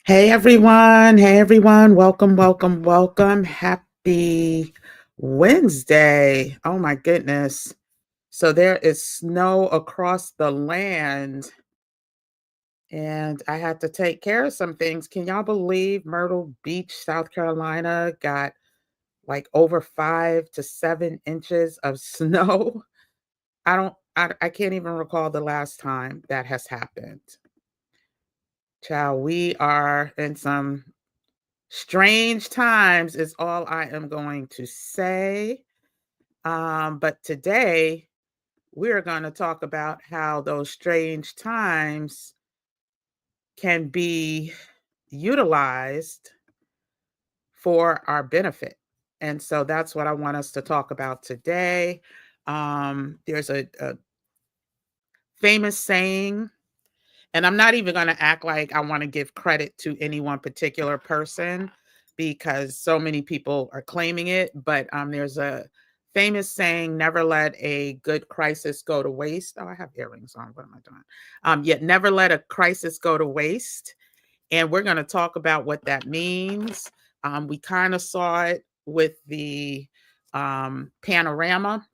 Hey everyone. Hey everyone. Welcome, welcome, welcome. Happy Wednesday. Oh my goodness. So there is snow across the land and I had to take care of some things. Can y'all believe Myrtle Beach, South Carolina got like over 5 to 7 inches of snow? I can't even recall the last time that has happened. Child, we are in some strange times is all I am going to say. But today we're going to talk about how those strange times can be utilized for our benefit. And so that's what I want us to talk about today. There's a famous saying, and I'm not even going to act like I want to give credit to any one particular person because so many people are claiming it. But there's a famous saying, never let a good crisis go to waste. Oh, I have earrings on. What am I doing? Yet never let a crisis go to waste. And we're going to talk about what that means. We kind of saw it with the panorama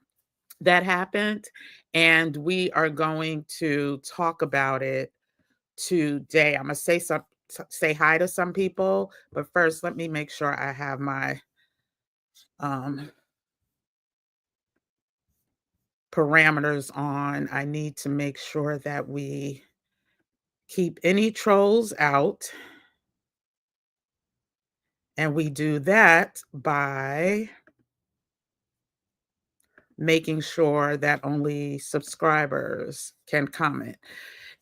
that happened. And we are going to talk about it today. I'm gonna say hi to some people, but first let me make sure I have my um parameters on. I need to make sure that we keep any trolls out, and we do that by making sure that only subscribers can comment.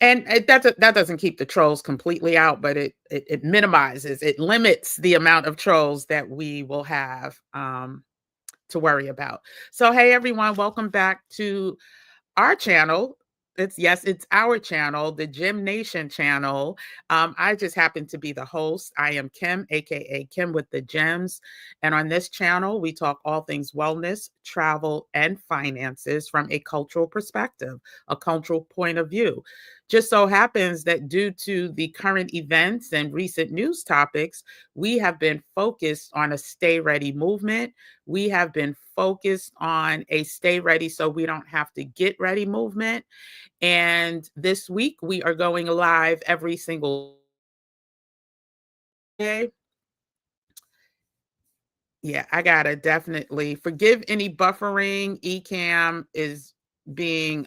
And that doesn't keep the trolls completely out, but it minimizes, it limits the amount of trolls that we will have to worry about. So, hey everyone, welcome back to our channel. It's our channel, the Gym Nation channel. I just happen to be the host. I am Kim, aka Kim with the Gems, and on this channel we talk all things wellness, travel, and finances from a cultural perspective, a cultural point of view. Just so happens that due to the current events and recent news topics, we have been focused on a stay ready movement. We have been focused on a stay ready so we don't have to get ready movement. And this week we are going live every single day. Yeah, I gotta definitely forgive any buffering. Ecamm is being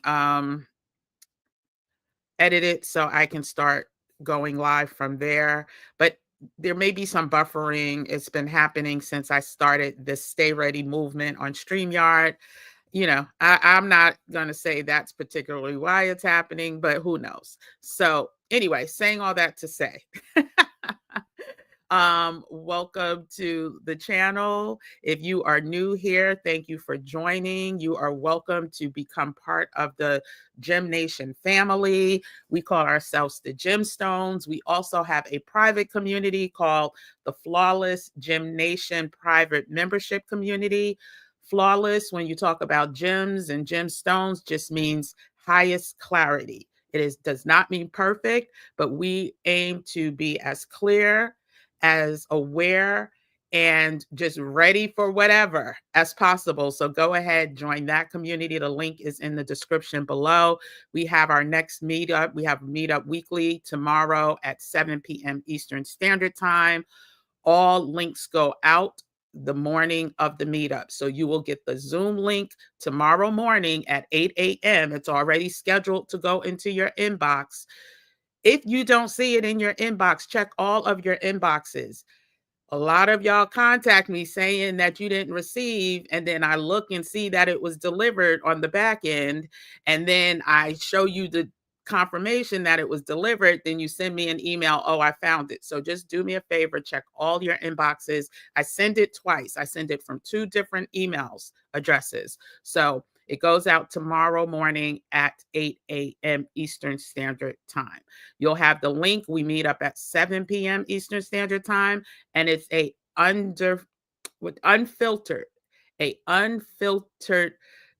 edited so I can start going live from there. But there may be some buffering. It's been happening since I started this Stay Ready movement on StreamYard. I'm not going to say that's particularly why it's happening, but who knows? So, anyway, saying all that to say, welcome to the channel. If you are new here, thank you for joining. You are welcome to become part of the Gym Nation family. We call ourselves the Gemstones. We also have a private community called the Flawless Gym Nation Private Membership Community. Flawless, when you talk about gems and gemstones, just means highest clarity. Does not mean perfect, but we aim to be as clear, as aware, and just ready for whatever as possible. So go ahead, join that community. The link is in the description below. We have our next meetup. We have a meetup weekly tomorrow at 7 p.m. Eastern Standard Time. All links go out the morning of the meetup. So you will get the Zoom link tomorrow morning at 8 a.m. It's already scheduled to go into your inbox. If you don't see it in your inbox, check all of your inboxes. A lot of y'all contact me saying that you didn't receive, and then I look and see that it was delivered on the back end, and then I show you the confirmation that it was delivered, then you send me an email, oh, I found it. So just do me a favor, check all your inboxes. I send it twice. I send it from 2 different emails addresses. So it goes out tomorrow morning at 8 a.m. Eastern Standard Time. You'll have the link. We meet up at 7 p.m. Eastern Standard Time, and it's unfiltered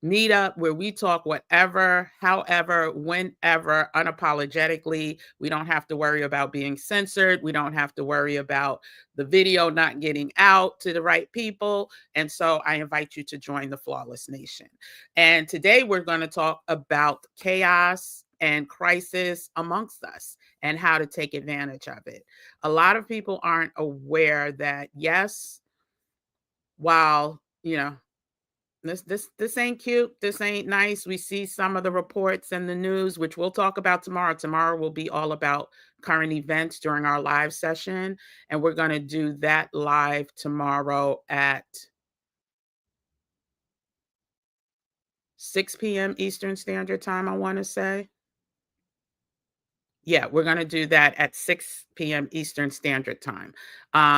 meetup where we talk whatever, however, whenever, unapologetically. We don't have to worry about being censored. We don't have to worry about the video not getting out to the right people. And so I invite you to join the Flawless Nation. And today we're going to talk about chaos and crisis amongst us and how to take advantage of it. A lot of people aren't aware that, yes, while, this ain't cute. This ain't nice. We see some of the reports in the news, which we'll talk about tomorrow. Tomorrow will be all about current events during our live session. And we're going to do that live tomorrow at 6 p.m. Eastern Standard Time, I want to say. Yeah, we're going to do that at 6 p.m. Eastern Standard Time.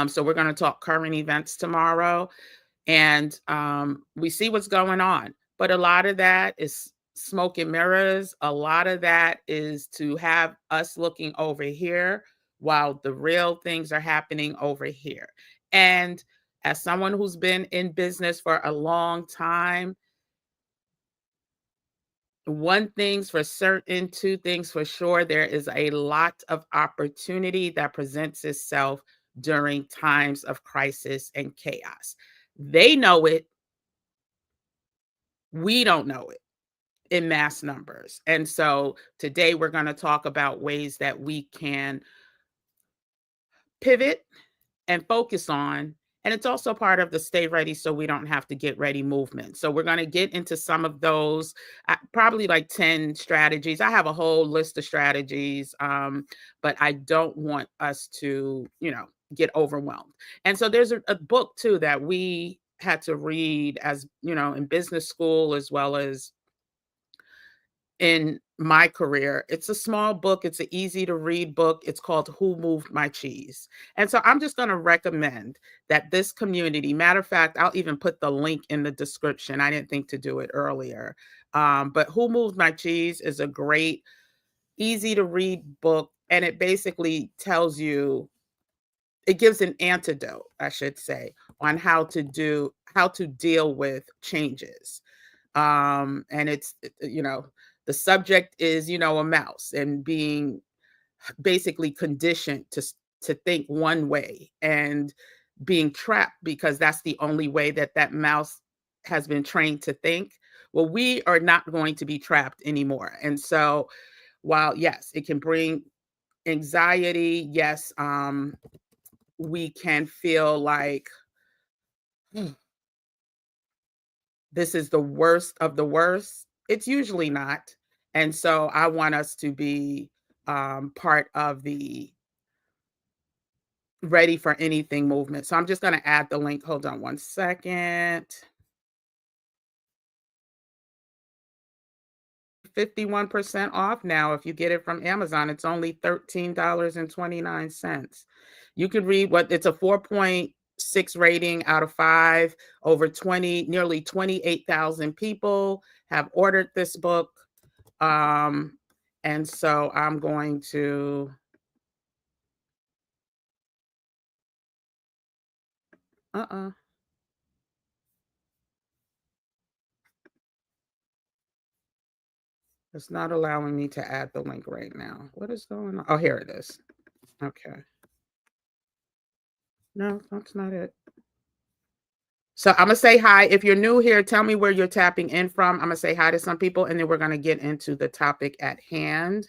So we're going to talk current events tomorrow. And we see what's going on. But a lot of that is smoke and mirrors. A lot of that is to have us looking over here while the real things are happening over here. And as someone who's been in business for a long time, one thing's for certain, two things for sure, there is a lot of opportunity that presents itself during times of crisis and chaos. They know it. We don't know it in mass numbers. And so today we're going to talk about ways that we can pivot and focus on. And it's also part of the stay ready so we don't have to get ready movement. So we're going to get into some of those, probably like 10 strategies. I have a whole list of strategies, but I don't want us to, get overwhelmed. And so there's a book too that we had to read as, in business school as well as in my career. It's a small book. It's an easy to read book. It's called Who Moved My Cheese? And so I'm just going to recommend that this community, matter of fact, I'll even put the link in the description. I didn't think to do it earlier. But Who Moved My Cheese is a great, easy to read book. And it basically tells you, it gives an antidote, I should say, on how to deal with changes. And it's, the subject is, a mouse and being basically conditioned to think one way and being trapped because that's the only way that mouse has been trained to think. Well, we are not going to be trapped anymore. And so while, yes, it can bring anxiety, yes, we can feel like, this is the worst of the worst. It's usually not. And so I want us to be part of the ready for anything movement. So I'm just going to add the link. Hold on one second. 51% off now. If you get it from Amazon, it's only $13.29. You can read it's a 4.6 rating out of 5. Over nearly 28,000 people have ordered this book. And so I'm going to it's not allowing me to add the link right now. What is going on? Oh, here it is. Okay. No, that's not it. So I'm going to say hi. If you're new here, tell me where you're tapping in from. I'm going to say hi to some people, and then we're going to get into the topic at hand.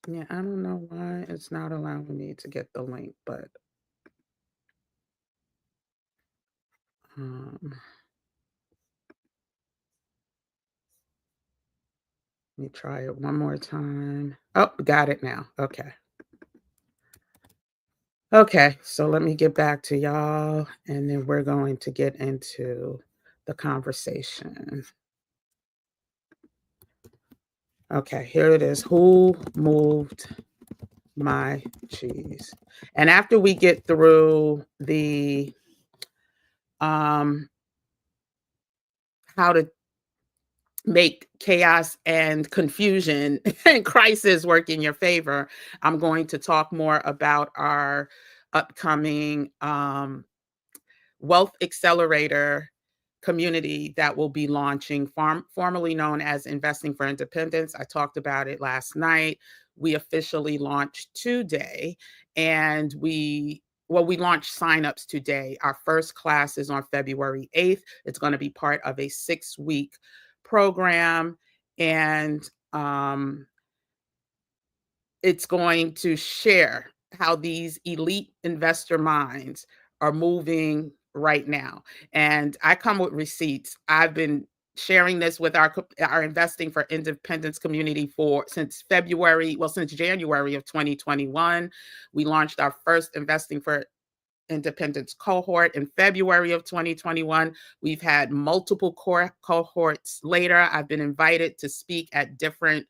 Yeah, I don't know why it's not allowing me to get the link, but let me try it one more time. Oh, got it now. Okay. Okay, so let me get back to y'all, and then we're going to get into the conversation. Okay, here it is. Who moved my cheese? And after we get through the how to make chaos and confusion and crisis work in your favor, I'm going to talk more about our upcoming Wealth Accelerator community that will be launching, formerly known as Investing for Independence. I talked about it last night. We officially launched today, and we launched signups today. Our first class is on February 8th. It's going to be part of a 6-week program, and it's going to share how these elite investor minds are moving right now. And I come with receipts. I've been sharing this with our Investing for Independence community for since January of 2021. We launched our first Investing for Independence cohort in February of 2021. We've had multiple cohorts later. I've been invited to speak at different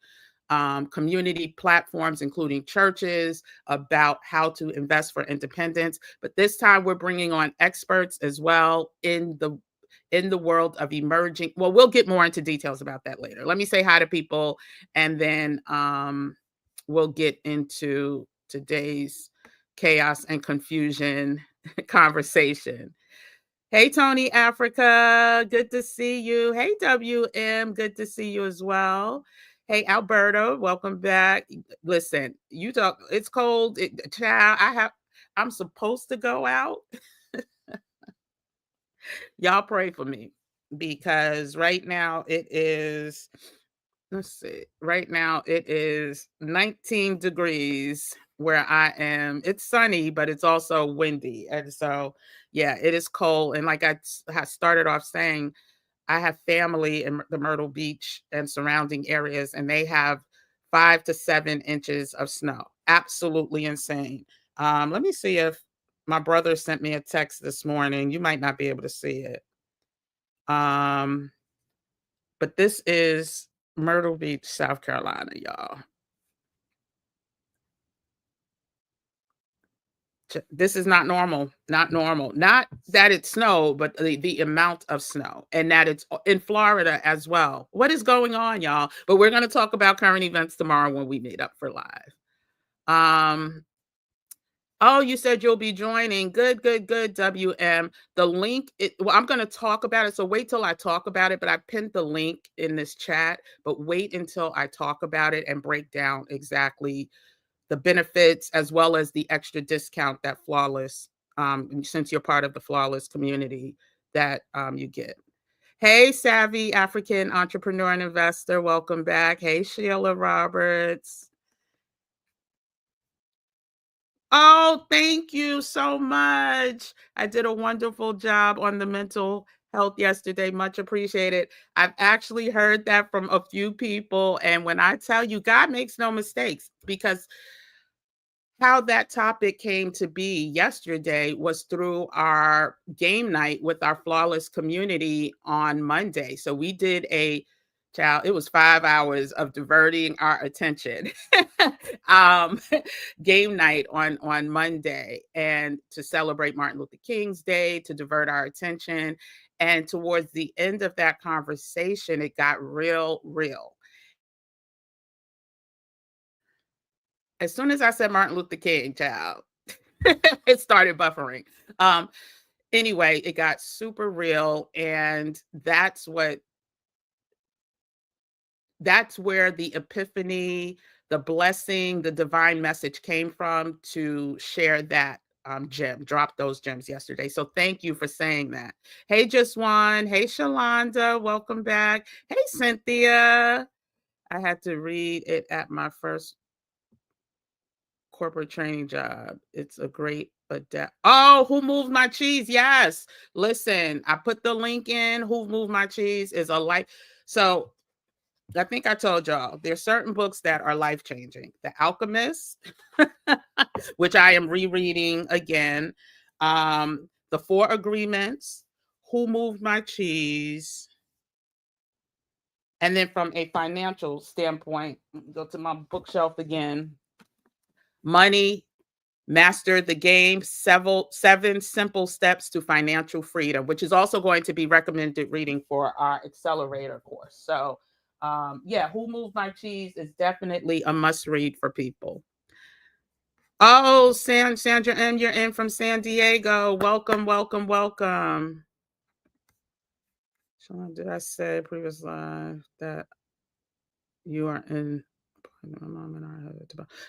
community platforms, including churches, about how to invest for independence. But this time we're bringing on experts as well in the world of emerging. Well, we'll get more into details about that later. Let me say hi to people, and then we'll get into today's chaos and confusion conversation. Hey, Tony Africa, good to see you. Hey, WM, good to see you as well. Hey, Alberto, welcome back. Listen, it's cold. Child, I'm supposed to go out. Y'all pray for me because right now it is, let's see, right now it is 19 degrees where I am. It's sunny, but it's also windy. And so, yeah, it is cold. And like I started off saying, I have family in the Myrtle Beach and surrounding areas, and they have 5 to 7 inches of snow. Absolutely insane. Let me see if my brother sent me a text this morning. You might not be able to see it. Um, but this is Myrtle Beach, South Carolina, y'all. This is not normal. Not normal. Not that it snowed, but the amount of snow, and that it's in Florida as well. What is going on, y'all? But we're going to talk about current events tomorrow when we meet up for live. Oh, you said you'll be joining. Good, good, good, WM. The link, well, I'm going to talk about it. So wait till I talk about it, but I pinned the link in this chat, but wait until I talk about it and break down exactly the benefits as well as the extra discount that Flawless, since you're part of the Flawless community, that you get. Hey, savvy African entrepreneur and investor, welcome back. Hey, Sheila Roberts. Oh, thank you so much. I did a wonderful job on the mental health yesterday. Much appreciated. I've actually heard that from a few people. And when I tell you, God makes no mistakes, because how that topic came to be yesterday was through our game night with our Flawless community on Monday. So we did it was 5 hours of diverting our attention. um, Game night on Monday, and to celebrate Martin Luther King's Day, to divert our attention. And towards the end of that conversation, it got real. As soon as I said Martin Luther King, child, it started buffering. Anyway, it got super real, and that's where the epiphany, the blessing, the divine message came from, to share that gem, drop those gems yesterday. So thank you for saying that. Hey, Just One. Hey, Shalonda. Welcome back. Hey, Cynthia. I had to read it at my first corporate training job. It's a great adapt. Oh, Who Moved My Cheese? Yes. Listen, I put the link in. Who Moved My Cheese is a life. So I think I told y'all there's certain books that are life changing. The Alchemist, which I am rereading again. The Four Agreements, Who Moved My Cheese. And then from a financial standpoint, go to my bookshelf again. Money, Master the Game, 7 Simple Steps to Financial Freedom, which is also going to be recommended reading for our accelerator course. So yeah, Who Moved My Cheese is definitely a must read for people. Oh, Sandra M, you're in from San Diego. Welcome, welcome, welcome. Did I say previous live that you are in?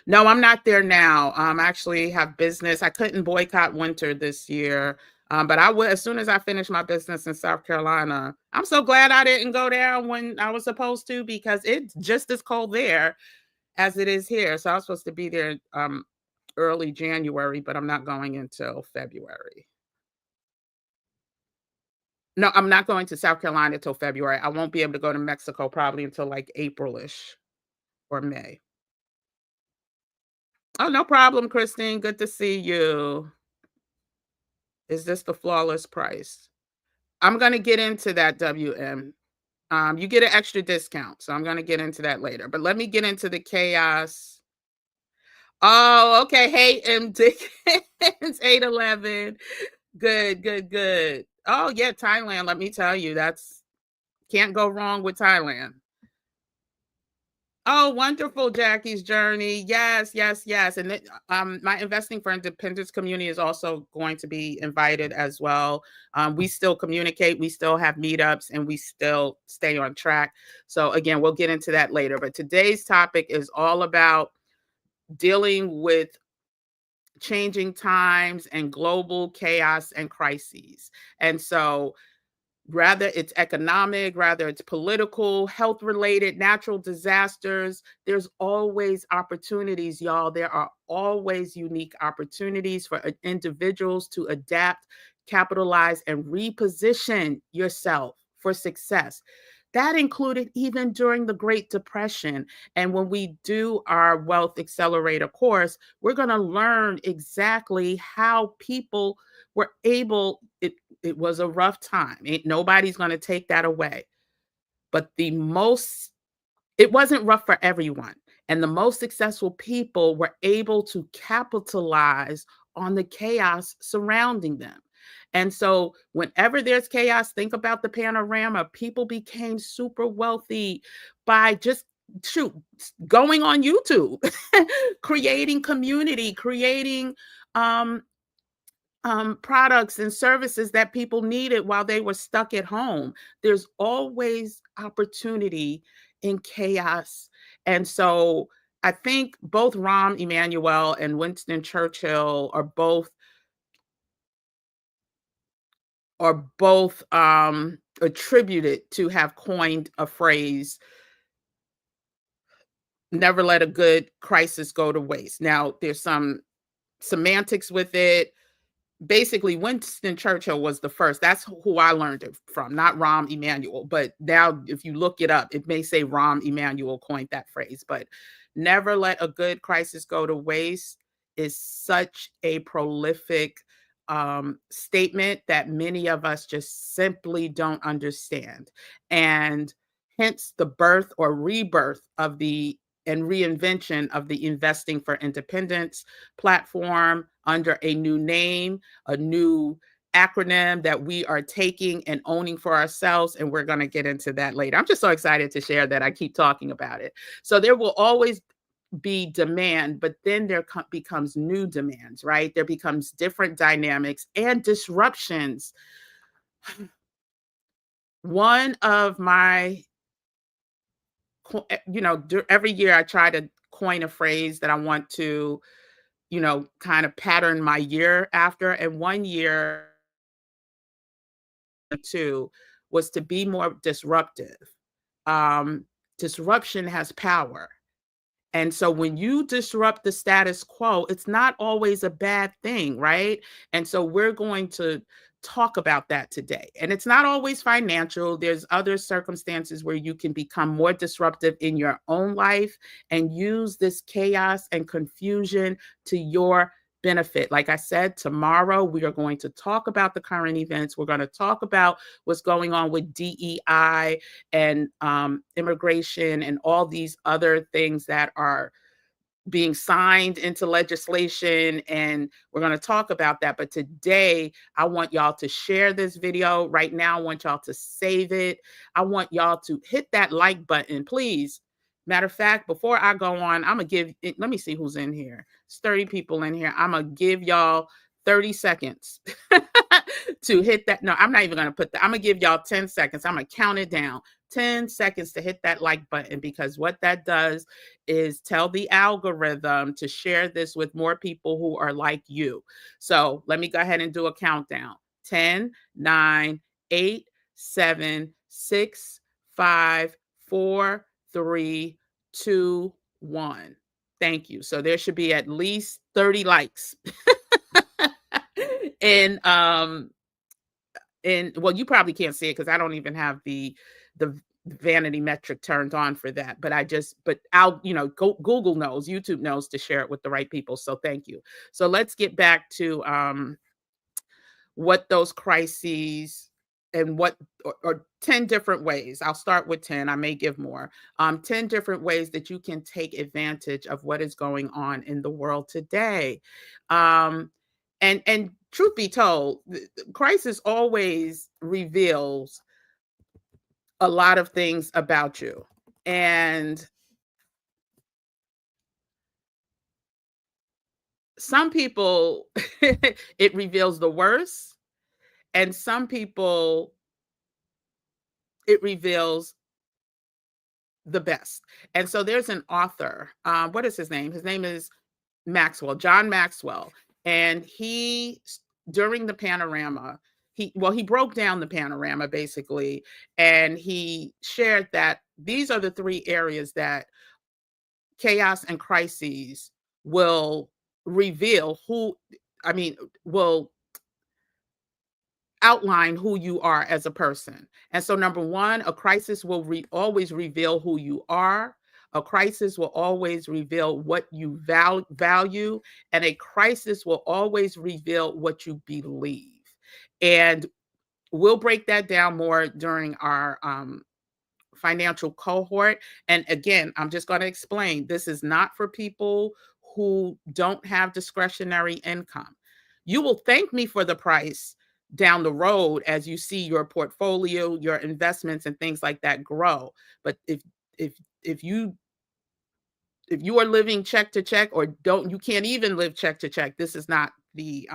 No, I'm not there now. I actually have business. I couldn't boycott winter this year, but I will as soon as I finish my business in South Carolina. I'm so glad I didn't go down when I was supposed to because it's just as cold there as it is here. So I was supposed to be there early January, but I'm not going until February. No, I'm not going to South Carolina till February. I won't be able to go to Mexico probably until like April-ish or May. Oh, no problem, Christine. Good to see you. Is this the flawless price? I'm gonna get into that, WM. You get an extra discount, so I'm gonna get into that later. But let me get into the chaos. Oh, okay. Hey, M. Dickens, 811. Good, good, good. Oh, yeah, Thailand. Let me tell you, that's can't go wrong with Thailand. Oh, wonderful, Jackie's journey. Yes, yes, yes. And my investing for independence community is also going to be invited as well. We still communicate, we still have meetups, and we still stay on track. So again, we'll get into that later. But today's topic is all about dealing with changing times and global chaos and crises. And so rather it's economic, rather it's political, health related, natural disasters, there's always opportunities, y'all. There are always unique opportunities for individuals to adapt, capitalize, and reposition yourself for success. That included even during the Great Depression. And when we do our Wealth Accelerator course, we're going to learn exactly how people were able, it was a rough time. Nobody's going to take that away. But it wasn't rough for everyone. And the most successful people were able to capitalize on the chaos surrounding them. And so, whenever there's chaos, think about the panorama. People became super wealthy by just going on YouTube, creating community, creating um, products and services that people needed while they were stuck at home. There's always opportunity in chaos. And so I think both Rahm Emanuel and Winston Churchill are both attributed to have coined a phrase, never let a good crisis go to waste. Now, there's some semantics with it. Basically, Winston Churchill was the first. That's who I learned it from, not Rahm Emanuel. But now, if you look it up, it may say Rahm Emanuel coined that phrase. But never let a good crisis go to waste is such a prolific statement that many of us just simply don't understand. And hence the birth or rebirth of the and reinvention of the Investing for Independence platform under a new name, a new acronym that we are taking and owning for ourselves. And we're going to get into that later. I'm just so excited to share that. I keep talking about it. So there will always be demand, but then there becomes new demands, right? There becomes different dynamics and disruptions. One of my, every year I try to coin a phrase that I want to, kind of pattern my year after. And one year, two, was to be more disruptive. Um, Disruption has power. And so when you disrupt the status quo, it's not always a bad thing, right? And so we're going to talk about that today. And it's not always financial. There's other circumstances where you can become more disruptive in your own life and use this chaos and confusion to your benefit. Like I said, tomorrow we are going to talk about the current events. We're going to talk about what's going on with DEI and immigration and all these other things that are being signed into legislation. And we're going to talk about that. But today, I want y'all to share this video right now. I want y'all to save it. I want y'all to hit that like button, please. Matter of fact, before I go on, I'm gonna give it, let me see who's in here. It's 30 people in here. I'm gonna give y'all 30 seconds to hit that. No, I'm not even gonna put that. I'm gonna give y'all 10 seconds. I'm gonna count it down. 10 seconds to hit that like button, because what that does is tell the algorithm to share this with more people who are like you. So let me go ahead and do a countdown. 10, 9, 8, 7, 6, 5, 4, 3, 2, 1. Thank you. So there should be at least 30 likes. and well, you probably can't see it because I don't even have the vanity metric turned on for that. But I'll, Google knows, YouTube knows to share it with the right people. So thank you. So let's get back to what those crises and what or 10 different ways. I'll start with 10. I may give more. 10 different ways that you can take advantage of what is going on in the world today. And truth be told, crisis always reveals a lot of things about you. And some people it reveals the worst, and some people it reveals the best. And so there's an author. What is his name? His name is Maxwell, John Maxwell. And during the panorama, he broke down the panorama basically, and he shared that these are the three areas that chaos and crises will reveal will outline who you are as a person. And so number one, a crisis will always reveal who you are. A crisis will always reveal what you value, and a crisis will always reveal what you believe. And we'll break that down more during our financial cohort. And again, I'm just going to explain, this is not for people who don't have discretionary income. You will thank me for the price down the road as you see your portfolio, your investments and things like that grow. But if if you if you are living check to check, or you can't even live check to check, this is not the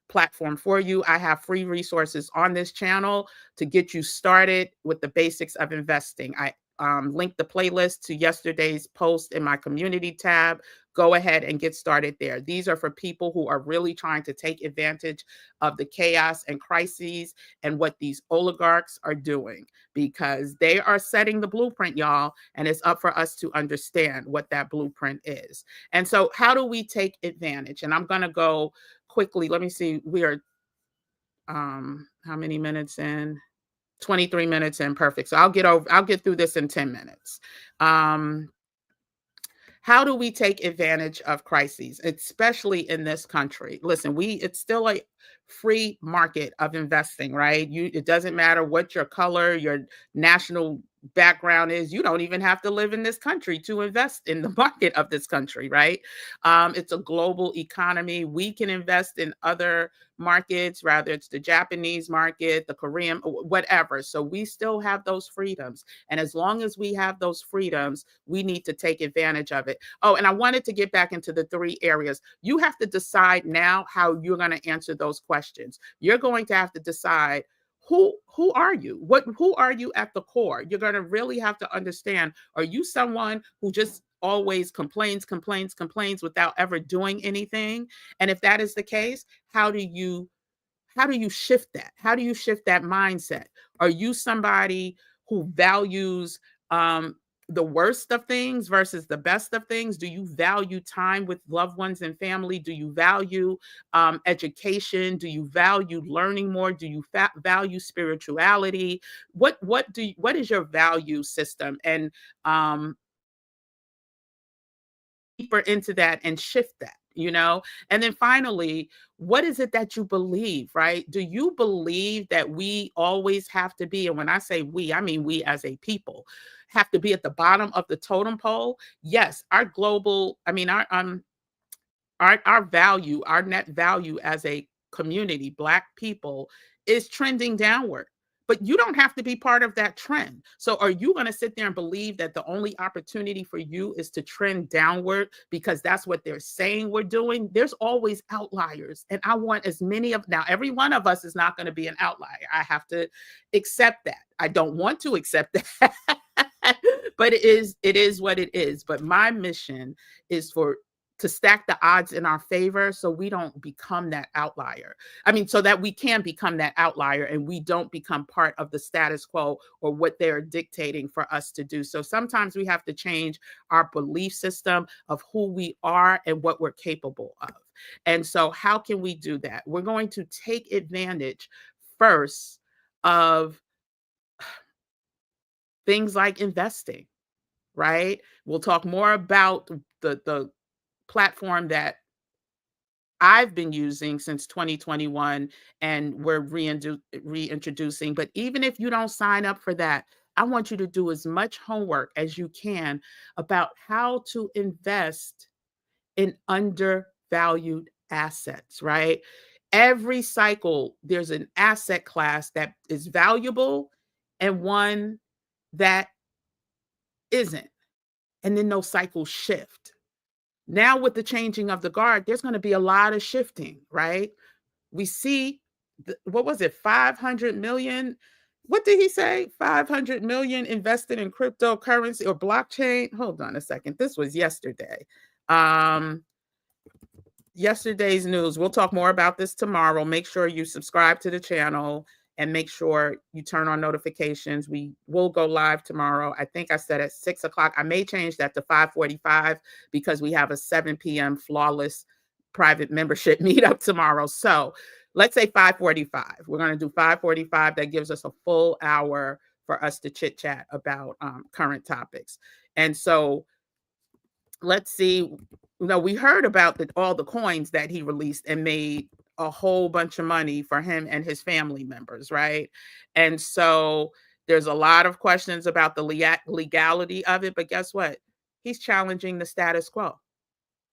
platform for you. I have free resources on this channel to get you started with the basics of investing. I linked the playlist to yesterday's post in my community tab. Go ahead and get started there. These are for people who are really trying to take advantage of the chaos and crises and what these oligarchs are doing, because they are setting the blueprint, y'all, and it's up for us to understand what that blueprint is. And so how do we take advantage? And I'm going to go quickly. Let me see. We are how many minutes in? 23 minutes in. Perfect. So I'll get through this in 10 minutes. How do we take advantage of crises, especially in this country? Listen, it's still a free market of investing, right? It doesn't matter what your color, your national background is. You don't even have to live in this country to invest in the market of this country, right? It's a global economy. We can invest in other markets, rather it's the Japanese market, the Korean, whatever. So we still have those freedoms. And as long as we have those freedoms, we need to take advantage of it. Oh, and I wanted to get back into the three areas. You have to decide now how you're going to answer those questions. You're going to have to decide who are you? Who are you at the core? You're going to really have to understand, are you someone who just always complains without ever doing anything? And if that is the case, how do you shift that? How do you shift that mindset? Are you somebody who values the worst of things versus the best of things? Do you value time with loved ones and family? Do you value education? Do you value learning more? Do you value spirituality? What is your value system? And deeper into that and shift that, and then finally, what is it that you believe, right? Do you believe that we always have to be, and when I say we, I mean we as a people, have to be at the bottom of the totem pole? Yes, our global, I mean our value, our net value as a community, Black people, is trending downward. but you don't have to be part of that trend. So are you going to sit there and believe that the only opportunity for you is to trend downward because that's what they're saying we're doing? There's always outliers. And I want as many of, now every one of us is not going to be an outlier. I have to accept that. I don't want to accept that. But it is what it is. But my mission is to stack the odds in our favor so we don't become that outlier. I mean, so that we can become that outlier and we don't become part of the status quo or what they're dictating for us to do. So sometimes we have to change our belief system of who we are and what we're capable of. And so how can we do that? We're going to take advantage first of things like investing, right? We'll talk more about the platform that I've been using since 2021 and we're reintroducing. But even if you don't sign up for that, I want you to do as much homework as you can about how to invest in undervalued assets, right? Every cycle, there's an asset class that is valuable and one that isn't. And then those cycles shift. Now, with the changing of the guard, there's going to be a lot of shifting, right? We see, what was it, 500 million? What did he say? 500 million invested in cryptocurrency or blockchain. Hold on a second. This was yesterday. Yesterday's news. We'll talk more about this tomorrow. Make sure you subscribe to the channel and make sure you turn on notifications. We will go live tomorrow. I think I said at 6 o'clock. I may change that to 5:45 because we have a 7 p.m. flawless private membership meetup tomorrow. So let's say 5:45. We're going to do 5:45. That gives us a full hour for us to chit chat about current topics. And so let's see. We heard about all the coins that he released and made a whole bunch of money for him and his family members, right? And so there's a lot of questions about the legality of it, but guess what? He's challenging the status quo.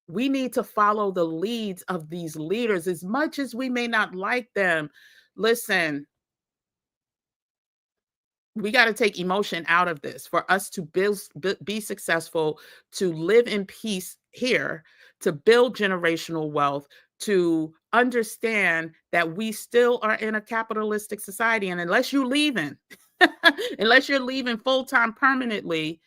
We need to follow the leads of these leaders as much as we may not like them. Listen, we got to take emotion out of this for us to be successful, to live in peace here, to build generational wealth, to understand that we still are in a capitalistic society. And unless you're leaving, unless you're leaving full-time permanently,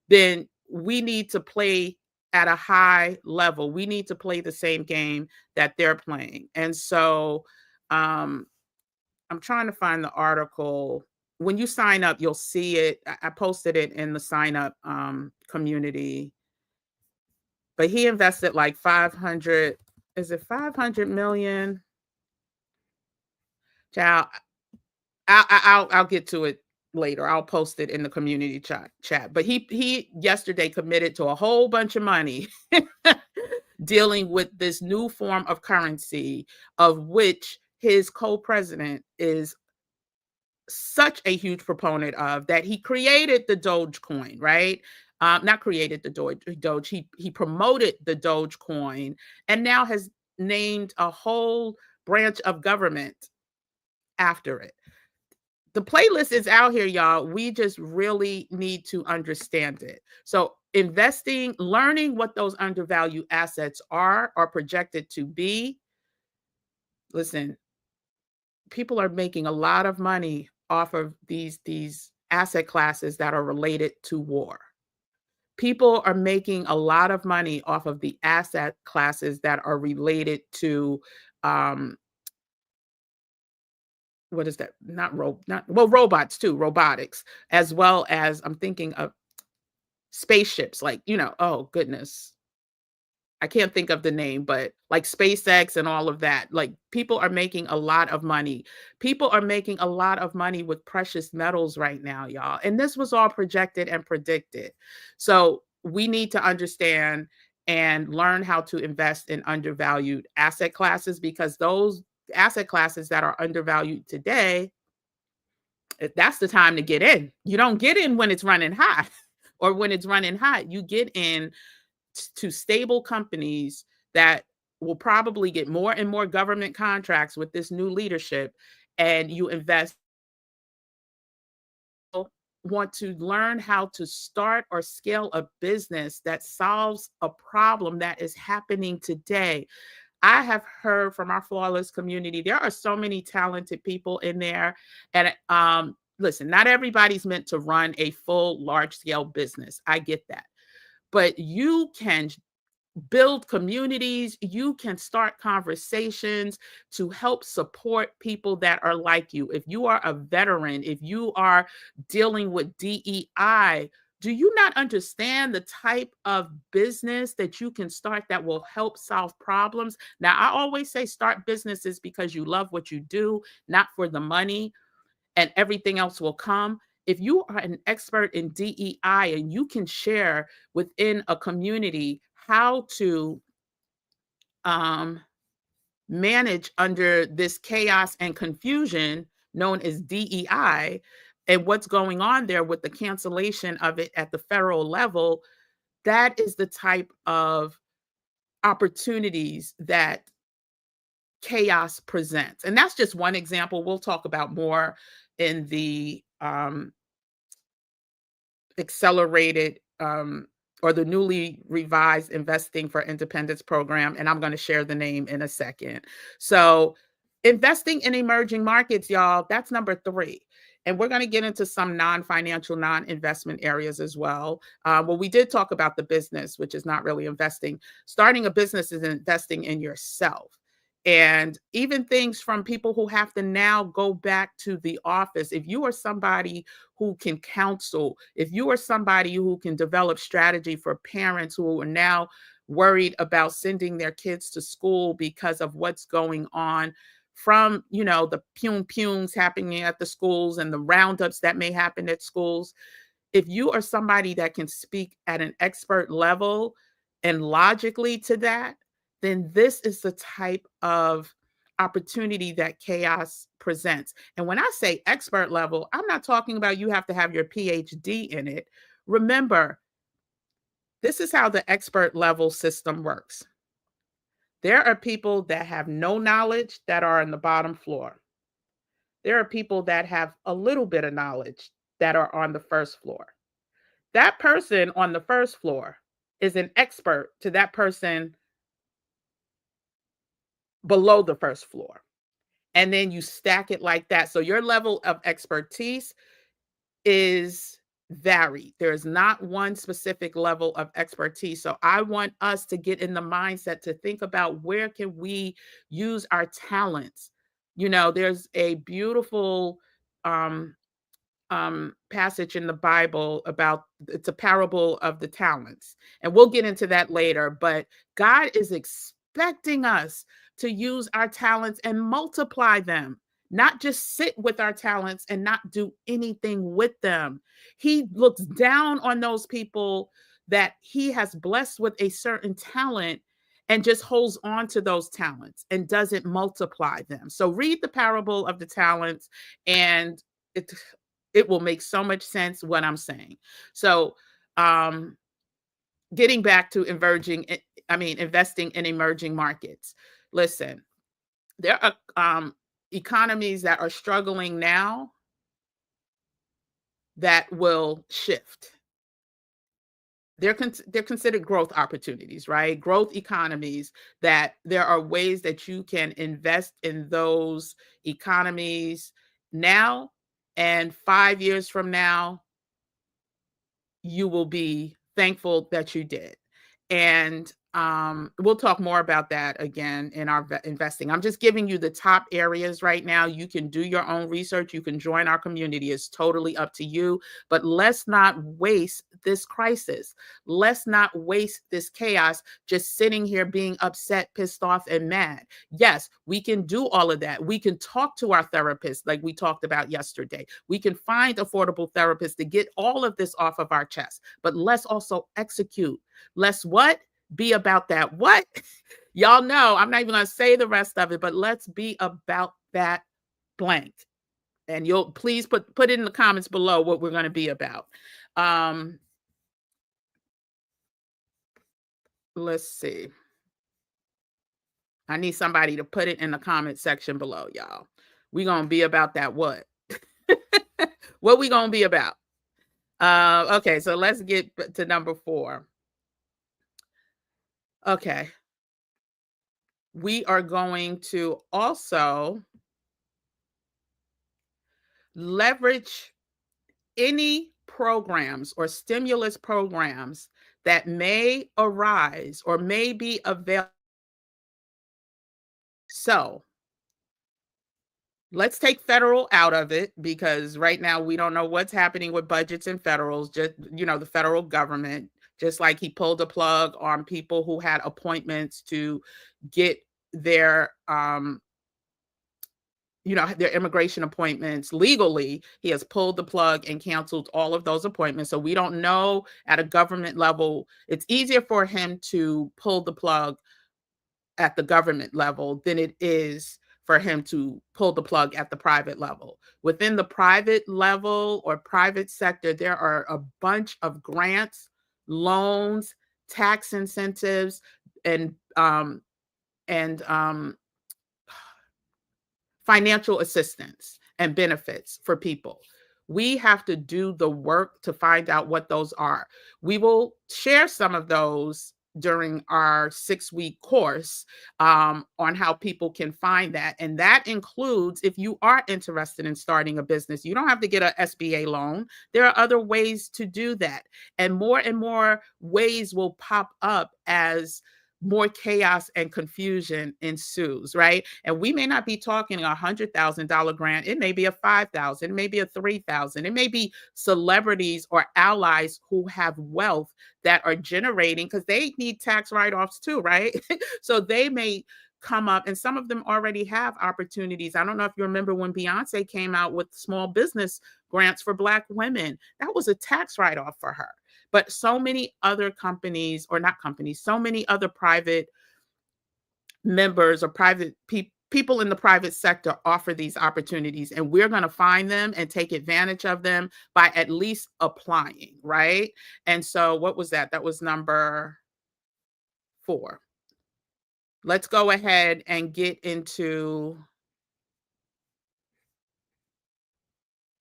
then we need to play at a high level. We need to play the same game that they're playing. And so I'm trying to find the article. When you sign up, you'll see it. I posted it in the sign up community. But he invested like 500, is it 500 million? Child, I'll get to it later. I'll post it in the community chat. But he yesterday committed to a whole bunch of money dealing with this new form of currency, of which his co-president is such a huge proponent of, that he created the Dogecoin, right? Not created the Doge. He promoted the Dogecoin and now has named a whole branch of government after it. The playlist is out here, y'all. We just really need to understand it. So investing, learning what those undervalued assets are projected to be. Listen, people are making a lot of money off of these asset classes that are related to war. People are making a lot of money off of the asset classes that are related to what is that? Robots too, robotics, as well as I'm thinking of spaceships, like, oh goodness, I can't think of the name, but like SpaceX and all of that. Like, people are making a lot of money. People are making a lot of money with precious metals right now, y'all. And this was all projected and predicted. So we need to understand and learn how to invest in undervalued asset classes, because those asset classes that are undervalued today, that's the time to get in. You don't get in when it's running hot or when it's running hot. You get in to stable companies that will probably get more and more government contracts with this new leadership, and you invest want to learn how to start or scale a business that solves a problem that is happening today, I have heard from our flawless community, there are so many talented people in there. And listen, not everybody's meant to run a full large scale business. I get that. But you can build communities, you can start conversations to help support people that are like you. If you are a veteran, if you are dealing with DEI, do you not understand the type of business that you can start that will help solve problems? Now, I always say start businesses because you love what you do, not for the money, and everything else will come. If you are an expert in DEI and you can share within a community how to um, manage under this chaos and confusion known as DEI, and what's going on there with the cancellation of it at the federal level, that is the type of opportunities that chaos presents. And that's just one example. We'll talk about more in the accelerated or the newly revised Investing for Independence program. And I'm going to share the name in a second. So, investing in emerging markets, y'all, that's number 3. And we're going to get into some non-financial, non-investment areas as well. Well, we did talk about the business, which is not really investing. Starting a business is investing in yourself. And even things from people who have to now go back to the office. If you are somebody who can counsel, if you are somebody who can develop strategy for parents who are now worried about sending their kids to school because of what's going on from, the punes happening at the schools and the roundups that may happen at schools. If you are somebody that can speak at an expert level and logically to that, then this is the type of opportunity that chaos presents. And when I say expert level, I'm not talking about you have to have your PhD in it. Remember, this is how the expert level system works. There are people that have no knowledge that are on the bottom floor. There are people that have a little bit of knowledge that are on the first floor. That person on the first floor is an expert to that person below the first floor. And then you stack it like that. So your level of expertise is varied. There's not one specific level of expertise. So I want us to get in the mindset to think about where can we use our talents. There's a beautiful passage in the Bible about, it's a parable of the talents. And we'll get into that later, but God is expecting us to use our talents and multiply them, not just sit with our talents and not do anything with them. He looks down on those people that he has blessed with a certain talent and just holds on to those talents and doesn't multiply them. So read the parable of the talents, and it will make so much sense what I'm saying. So, getting back to investing in emerging markets. Listen, there are economies that are struggling now that will shift. They're considered growth opportunities, right? Growth economies, that there are ways that you can invest in those economies now, and 5 years from now, you will be thankful that you did. And we'll talk more about that again in our investing. I'm just giving you the top areas right now. You can do your own research. You can join our community. It's totally up to you. But let's not waste this crisis. Let's not waste this chaos just sitting here being upset, pissed off, and mad. Yes, we can do all of that. We can talk to our therapist like we talked about yesterday. We can find affordable therapists to get all of this off of our chest. But let's also execute. Let's what? Be about that. What? Y'all know, I'm not even going to say the rest of it, but let's be about that blank. And you'll please put it in the comments below what we're going to be about. Let's see. I need somebody to put it in the comment section below, y'all. We're going to be about that what? What we going to be about? Okay, so let's get to number 4. Okay, we are going to also leverage any programs or stimulus programs that may arise or may be available. So let's take federal out of it because right now we don't know what's happening with budgets and federals, just the federal government, just like he pulled a plug on people who had appointments to get their their immigration appointments legally. He has pulled the plug and canceled all of those appointments. So we don't know at a government level. It's easier for him to pull the plug at the government level than it is for him to pull the plug at the private level. Within the private level or private sector, there are a bunch of grants, loans, tax incentives, and and financial assistance and benefits for people. We have to do the work to find out what those are. We will share some of those during our 6-week course on how people can find that. And that includes if you are interested in starting a business, you don't have to get an SBA loan. There are other ways to do that. And more ways will pop up as more chaos and confusion ensues, right? And we may not be talking $100,000 grant. It may be a 5,000, it may be a 3,000. It may be celebrities or allies who have wealth that are generating because they need tax write-offs too, right? So they may come up and some of them already have opportunities. I don't know if you remember when Beyonce came out with small business grants for Black women. That was a tax write-off for her. But so many other companies, or not companies, so many other private members or people in the private sector offer these opportunities, and we're going to find them and take advantage of them by at least applying, right? And so what was that? That was number 4. Let's go ahead and get into,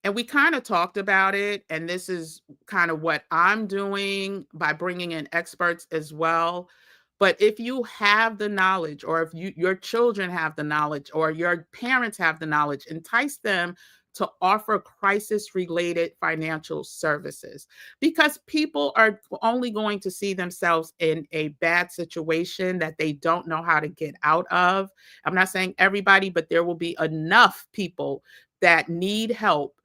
and we kind of talked about it, and this is kind of what I'm doing by bringing in experts as well. But if you have the knowledge, or if your children have the knowledge, or your parents have the knowledge, entice them to offer crisis-related financial services, because people are only going to see themselves in a bad situation that they don't know how to get out of. I'm not saying everybody, but there will be enough people that need help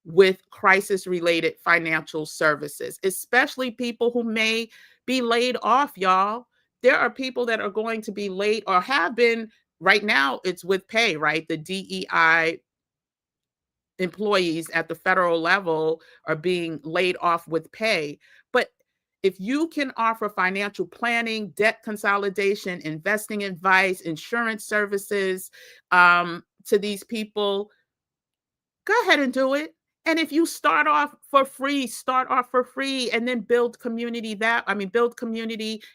with crisis related financial services, especially people who may be laid off, y'all. There are people that are going to be laid or have been. Right now, it's with pay, right? The DEI employees at the federal level are being laid off with pay. But if you can offer financial planning, debt consolidation, investing advice, insurance services to these people, go ahead and do it. And if you start off for free and then build community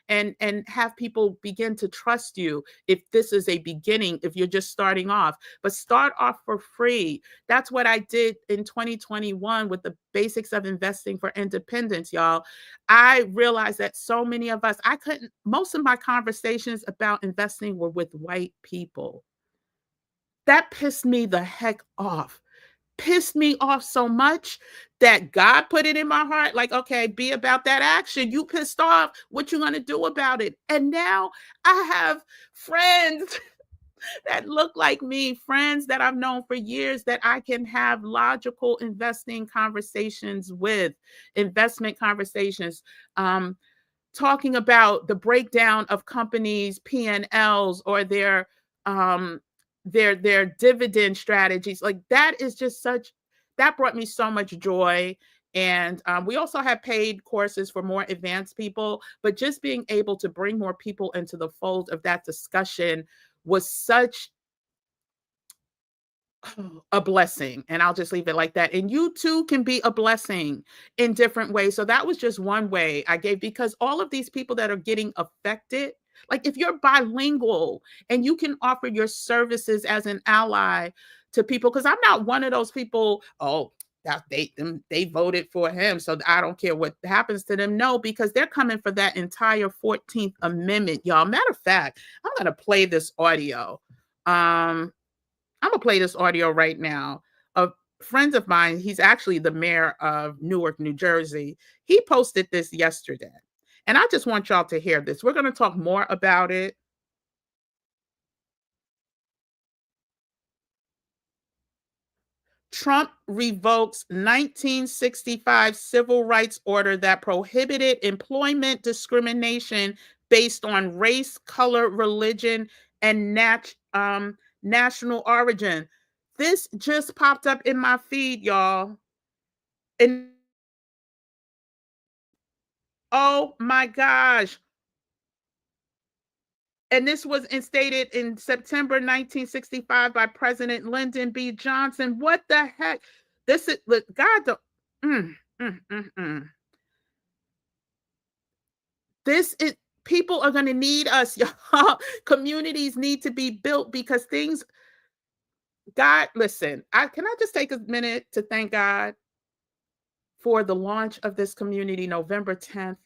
and have people begin to trust you if this is a beginning, if you're just starting off. But start off for free. That's what I did in 2021 with the basics of investing for independence, y'all. I realized that so many of us, most of my conversations about investing were with white people. That pissed me the heck off. Pissed me off so much that God put it in my heart, like, okay, be about that action. You pissed off, what you gonna do about it? And now I have friends that look like me, friends that I've known for years that I can have logical investing conversations with, investment conversations. Talking about the breakdown of companies' P&Ls or um their dividend strategies. Like that is just that brought me so much joy. And we also have paid courses for more advanced people, but just being able to bring more people into the fold of that discussion was such a blessing. And I'll just leave it like that. And you too can be a blessing in different ways. So that was just one way I gave, because all of these people that are getting affected, like if you're bilingual and you can offer your services as an ally to people, because I'm not one of those people, oh, that they voted for him, so I don't care what happens to them. No, because they're coming for that entire 14th Amendment, y'all. Matter of fact, I'm gonna play this audio. I'm gonna play this audio right now. A friend of mine, he's actually the mayor of Newark, New Jersey. He posted this yesterday. And I just want y'all to hear this. We're gonna talk more about it. Trump revokes 1965 civil rights order that prohibited employment discrimination based on race, color, religion, and national origin. This just popped up in my feed, y'all. And oh my gosh. And this was instated in September 1965 by President Lyndon B. Johnson. What the heck? This is, look, God, mm, mm, mm, mm. This is, people are going to need us, y'all. Communities need to be built because things, God, listen, can I just take a minute to thank God for the launch of this community November 10th,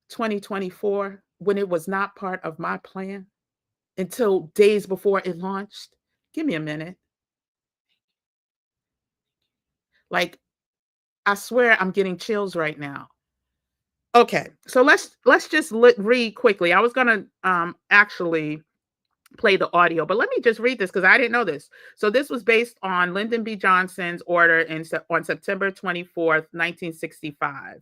2024, when it was not part of my plan until days before it launched. Give me a minute. Like, I swear I'm getting chills right now. Okay, so let's just read quickly. I was gonna actually play the audio, but let me just read this because I didn't know this. So this was based on Lyndon B. Johnson's order on September 24th, 1965.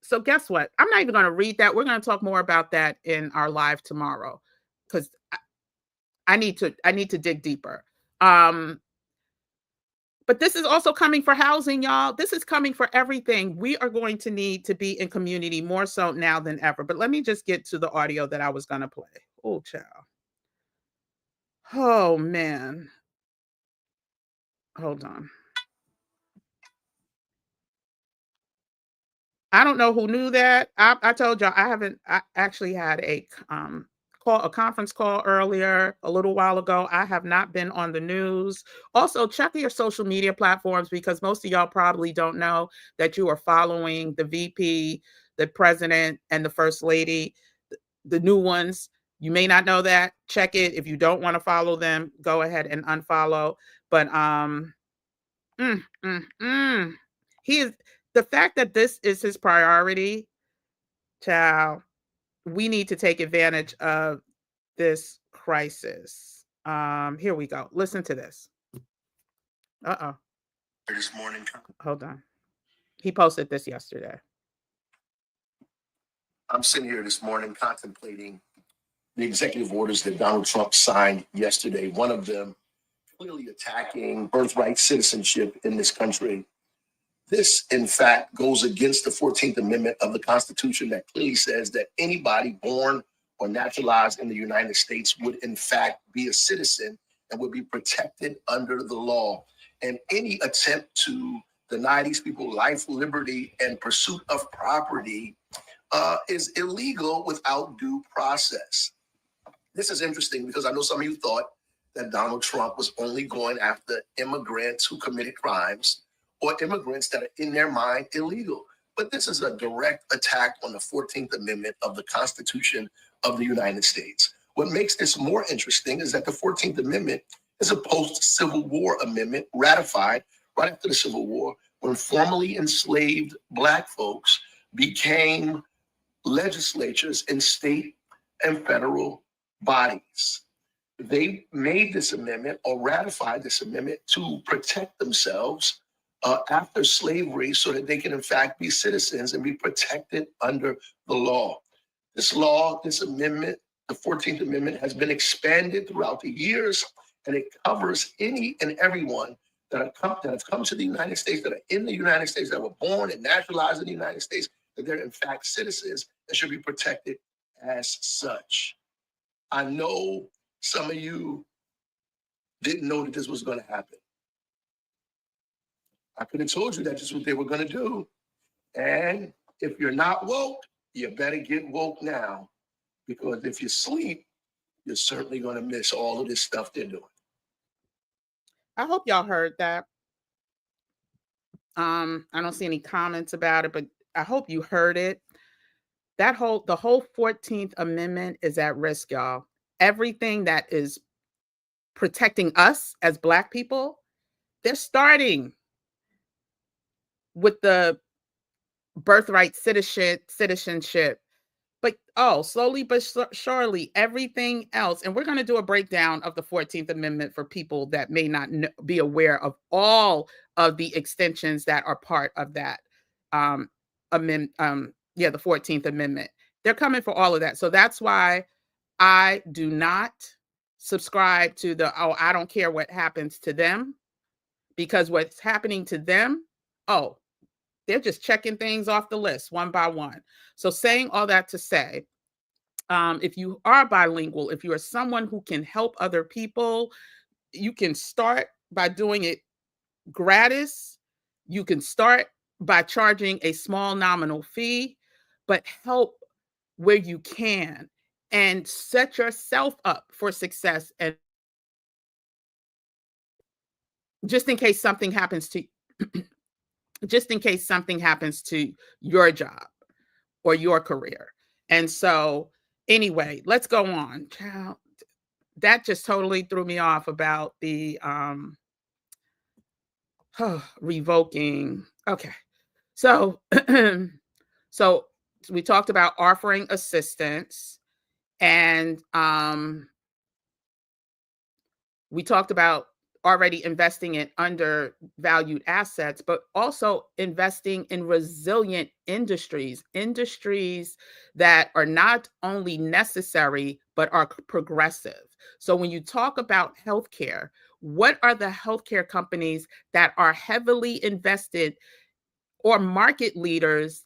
So guess what? I'm not even going to read that. We're going to talk more about that in our live tomorrow because I need to dig deeper. But this is also coming for housing, y'all. This is coming for everything. We are going to need to be in community more so now than ever. But let me just get to the audio that I was going to play. Oh, child. Oh, man. Hold on. I don't know who knew that. I told y'all I actually had a conference call earlier a little while ago. I have not been on the news. Also, check your social media platforms because most of y'all probably don't know that you are following the VP, the president, and the first lady, the new ones. You may not know that. Check it. If you don't want to follow them, go ahead and unfollow. But mm, mm, mm. He is the fact that this is his priority, child. We need to take advantage of this crisis. Here we go. Listen to this. Uh-oh. This morning. Hold on. He posted this yesterday. I'm sitting here this morning contemplating the executive orders that Donald Trump signed yesterday. One of them clearly attacking birthright citizenship in this country. This, in fact, goes against the 14th Amendment of the Constitution that clearly says that anybody born or naturalized in the United States would, in fact, be a citizen and would be protected under the law. And any attempt to deny these people life, liberty, and pursuit of property is illegal without due process. This is interesting because I know some of you thought that Donald Trump was only going after immigrants who committed crimes or immigrants that are in their mind illegal. But this is a direct attack on the 14th Amendment of the Constitution of the United States. What makes this more interesting is that the 14th Amendment is a post-Civil War amendment ratified right after the Civil War when formerly enslaved Black folks became legislatures in state and federal bodies. They made this amendment or ratified this amendment to protect themselves after slavery so that they can in fact be citizens and be protected under the law. This law, this amendment, the 14th Amendment has been expanded throughout the years and it covers any and everyone that have come to the United States, that are in the United States, that were born and naturalized in the United States, that they're in fact citizens and should be protected as such. I know some of you didn't know that this was going to happen. I could have told you that this is what they were going to do. And if you're not woke, you better get woke now. Because if you sleep, you're certainly going to miss all of this stuff they're doing. I hope y'all heard that. I don't see any comments about it, but I hope you heard it. The whole 14th Amendment is at risk, y'all. Everything that is protecting us as Black people, they're starting with the birthright citizenship. But slowly but surely, everything else, and we're going to do a breakdown of the 14th Amendment for people that may not be aware of all of the extensions that are part of that the 14th Amendment. They're coming for all of that. So that's why I do not subscribe to I don't care what happens to them, because what's happening to them, they're just checking things off the list one by one. So saying all that to say, if you are bilingual, if you are someone who can help other people, you can start by doing it gratis. You can start by charging a small nominal fee, but help where you can and set yourself up for success. And just in case something happens to just in case something happens to your job or your career. And so anyway, let's go on. Child, that just totally threw me off about the revoking. Okay. So so we talked about offering assistance, and we talked about already investing in undervalued assets, but also investing in resilient industries that are not only necessary, but are progressive. So when you talk about healthcare, what are the healthcare companies that are heavily invested or market leaders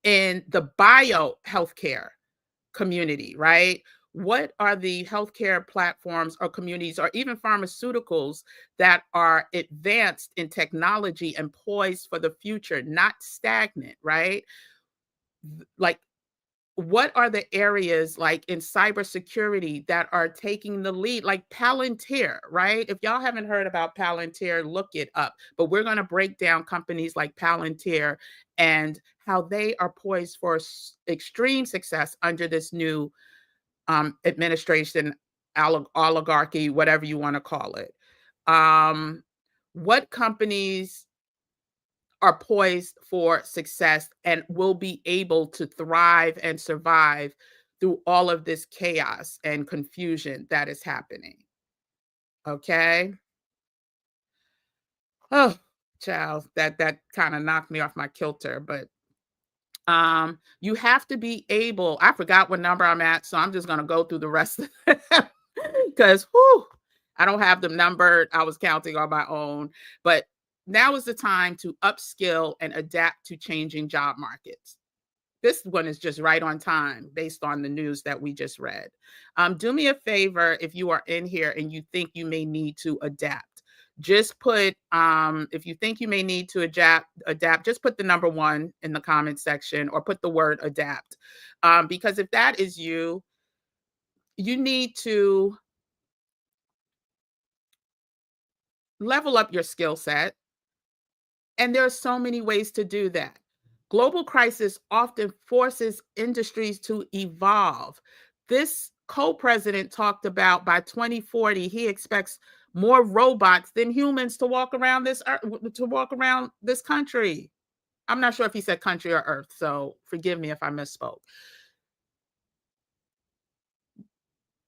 in the bio healthcare community, right? What are the healthcare platforms or communities or even pharmaceuticals that are advanced in technology and poised for the future, not stagnant, right? Like, what are the areas like in cybersecurity that are taking the lead, like Palantir, right? If y'all haven't heard about Palantir, look it up. But we're going to break down companies like Palantir and how they are poised for extreme success under this new administration, oligarchy, whatever you want to call it. What companies are poised for success and will be able to thrive and survive through all of this chaos and confusion that is happening? Okay. Oh, child, that kind of knocked me off my kilter, but you have to be able, I forgot what number I'm at, so I'm just going to go through the rest of it because I don't have them numbered. I was counting on my own, but now is the time to upskill and adapt to changing job markets. This one is just right on time based on the news that we just read. Do me a favor, if you are in here and you think you may need to adapt, just put, if you think you may need to adapt, just put the number 1 in the comment section or put the word adapt. Because if that is you, you need to level up your skill set. And there are so many ways to do that. Global crisis often forces industries to evolve. This co-president talked about by 2040, he expects more robots than humans to walk around this country. I'm not sure if he said country or earth, so forgive me if I misspoke.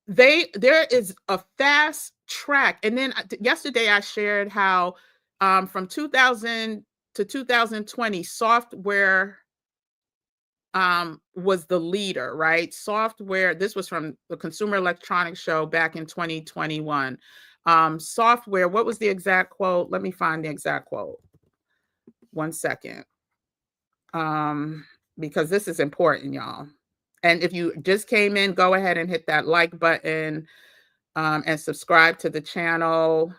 There is a fast track. And then yesterday I shared how from 2000 to 2020, software was the leader, right? Software, this was from the Consumer Electronics Show back in 2021. Software, what was the exact quote? Let me find the exact quote. 1 second. Because this is important, y'all. And if you just came in, go ahead and hit that like button and subscribe to the channel,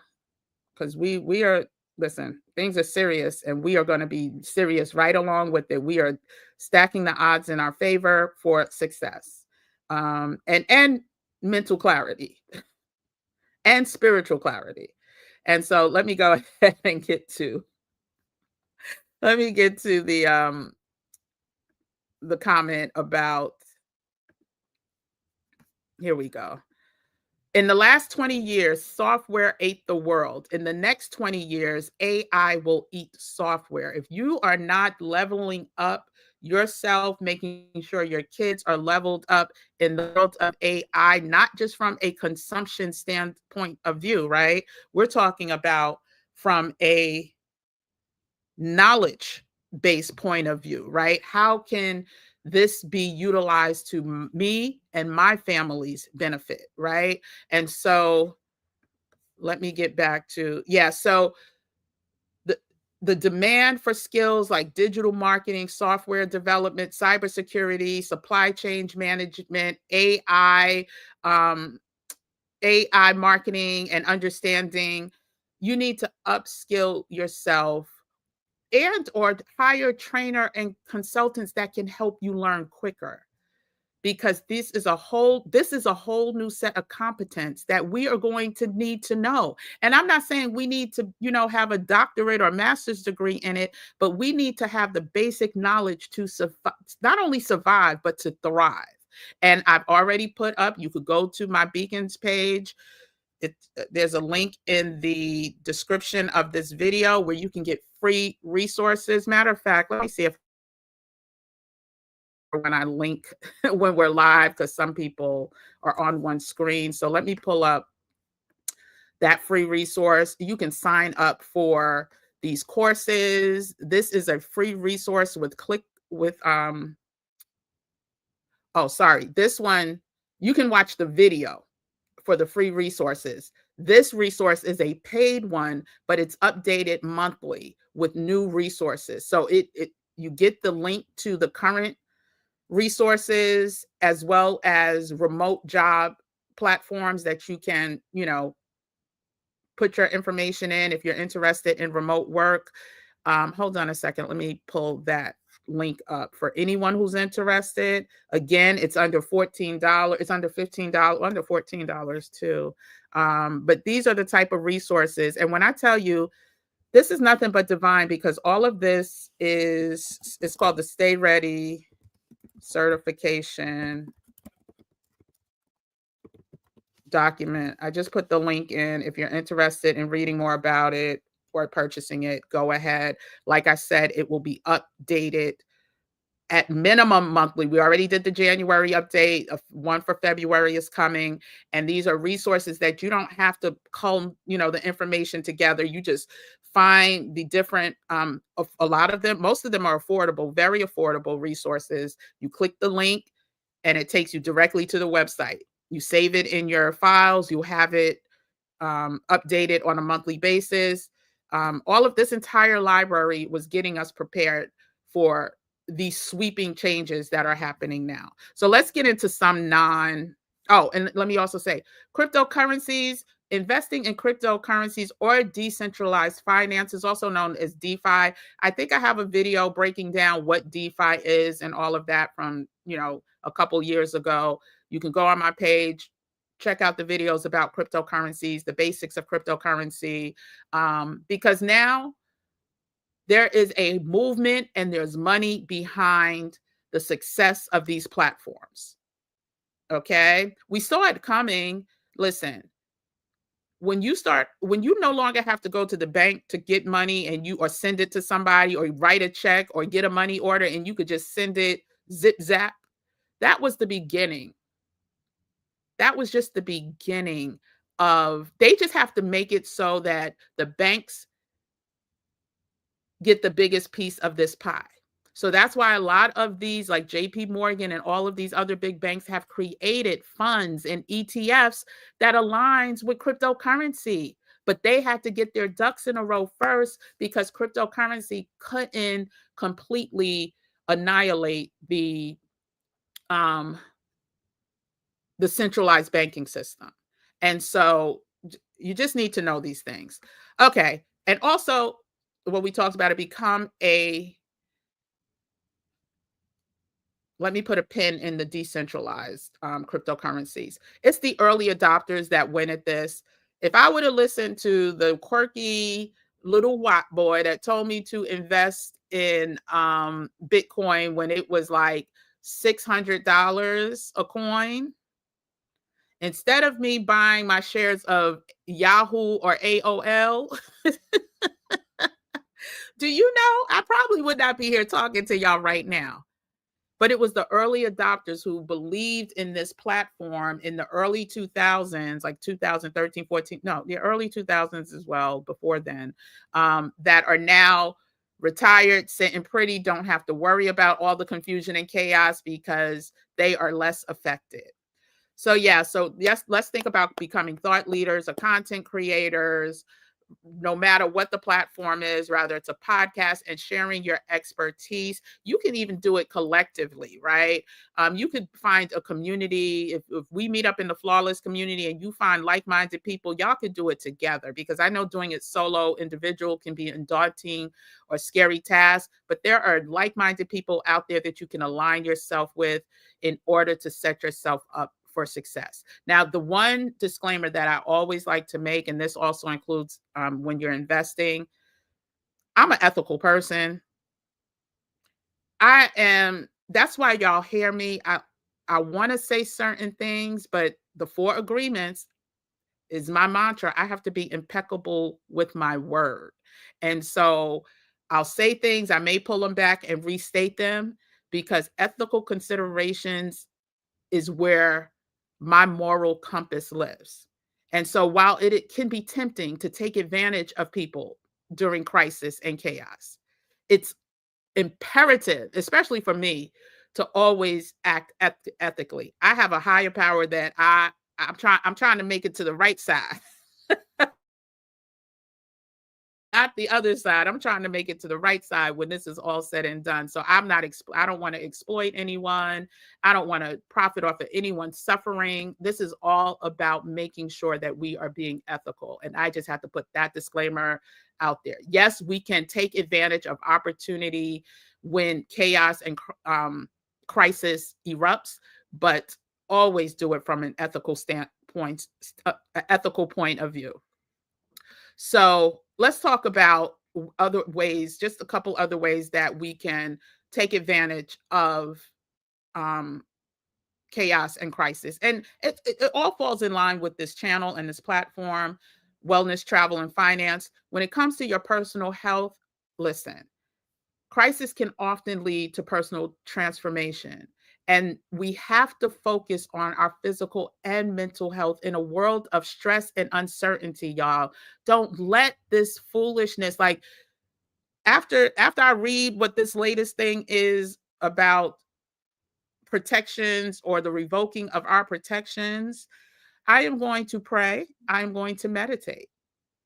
because we are, listen, things are serious and we are going to be serious right along with it. We are stacking the odds in our favor for success, and mental clarity and spiritual clarity. And so let me go ahead and get to Let me get to the comment about, here we go. In the last 20 years, software ate the world. In the next 20 years, AI will eat software. If you are not leveling up yourself, making sure your kids are leveled up in the world of AI, not just from a consumption standpoint of view, right? We're talking about from a knowledge based point of view, right? How can this be utilized to me and my family's benefit, right? And so let me get back to, yeah, so the the demand for skills like digital marketing, software development, cybersecurity, supply chain management, um, AI marketing and understanding, you need to upskill yourself and or hire trainer and consultants that can help you learn quicker, because this is a whole new set of competence that we are going to need to know. And I'm not saying we need to, have a doctorate or master's degree in it, but we need to have the basic knowledge to survive, not only survive but to thrive. And I've already put up, you could go to my Beacons page. There's a link in the description of this video where you can get free resources. Matter of fact, let me see if when I link when we're live, because some people are on one screen. So let me pull up that free resource. You can sign up for these courses. This is a free resource oh, sorry. This one, you can watch the video for the free resources. This resource is a paid one, but it's updated monthly with new resources. So you get the link to the current resources as well as remote job platforms that you can, put your information in if you're interested in remote work. Hold on a second. Let me pull that link up for anyone who's interested. Again, it's under $14. It's under $15, under $14 too. But these are the type of resources. And when I tell you, this is nothing but divine, because all of this it's called the Stay Ready certification document. I just put the link in. If you're interested in reading more about it or purchasing it, go ahead. Like I said, it will be updated at minimum monthly. We already did the January update. One for February is coming. And these are resources that you don't have to comb, the information together. You just find the different, a lot of them, most of them are affordable, very affordable resources. You click the link and it takes you directly to the website. You save it in your files. You have it updated on a monthly basis. All of this entire library was getting us prepared for these sweeping changes that are happening now. So let's get into some and let me also say, cryptocurrencies, investing in cryptocurrencies or decentralized finance is also known as DeFi. I think I have a video breaking down what DeFi is and all of that from, a couple years ago. You can go on my page, check out the videos about cryptocurrencies, the basics of cryptocurrency, because now there is a movement and there's money behind the success of these platforms. Okay. We saw it coming. Listen, when you no longer have to go to the bank to get money and or send it to somebody or write a check or get a money order and you could just send it zip zap, that was the beginning. That was just the beginning they just have to make it so that the banks get the biggest piece of this pie. So that's why a lot of these, like JP Morgan and all of these other big banks, have created funds and ETFs that aligns with cryptocurrency. But they had to get their ducks in a row first, because cryptocurrency couldn't completely annihilate the centralized banking system. And so you just need to know these things. Okay. And also, what we talked about, let me put a pin in the decentralized cryptocurrencies. It's the early adopters that win at this. If I would have listened to the quirky little white boy that told me to invest in Bitcoin when it was like $600 a coin. Instead of me buying my shares of Yahoo or AOL, do you know, I probably would not be here talking to y'all right now. But it was the early adopters who believed in this platform in the early 2000s, like 2013, 14, no, the early 2000s as well, before then, that are now retired, sitting pretty, don't have to worry about all the confusion and chaos because they are less affected. So yeah, so yes, let's think about becoming thought leaders or content creators, no matter what the platform is, rather it's a podcast, and sharing your expertise. You can even do it collectively, right? You could find a community. If we meet up in the flawless community and you find like-minded people, y'all could do it together, because I know doing it solo, individual, can be a daunting or scary task, but there are like-minded people out there that you can align yourself with in order to set yourself up for success. Now, the one disclaimer that I always like to make, and this also includes when you're investing, I'm an ethical person. That's why y'all hear me. I want to say certain things, but the 4 agreements is my mantra. I have to be impeccable with my word. And so I'll say things, I may pull them back and restate them, because ethical considerations is where my moral compass lives. And so while it can be tempting to take advantage of people during crisis and chaos, it's imperative, especially for me, to always act ethically. I have a higher power that I'm trying to make it to the right side. Not the other side. I'm trying to make it to the right side when this is all said and done. So I don't want to exploit anyone. I don't want to profit off of anyone's suffering. This is all about making sure that we are being ethical. And I just have to put that disclaimer out there. Yes, we can take advantage of opportunity when chaos and crisis erupts, but always do it from an ethical standpoint, ethical point of view. So let's talk about other ways, just a couple other ways that we can take advantage of um, chaos and crisis. And it all falls in line with this channel and this platform, wellness, travel, and finance. When it comes to your personal health, listen, crisis can often lead to personal transformation. And we have to focus on our physical and mental health in a world of stress and uncertainty, y'all. Don't let this foolishness, like after I read what this latest thing is about, protections or the revoking of our protections, I am going to pray. I am going to meditate.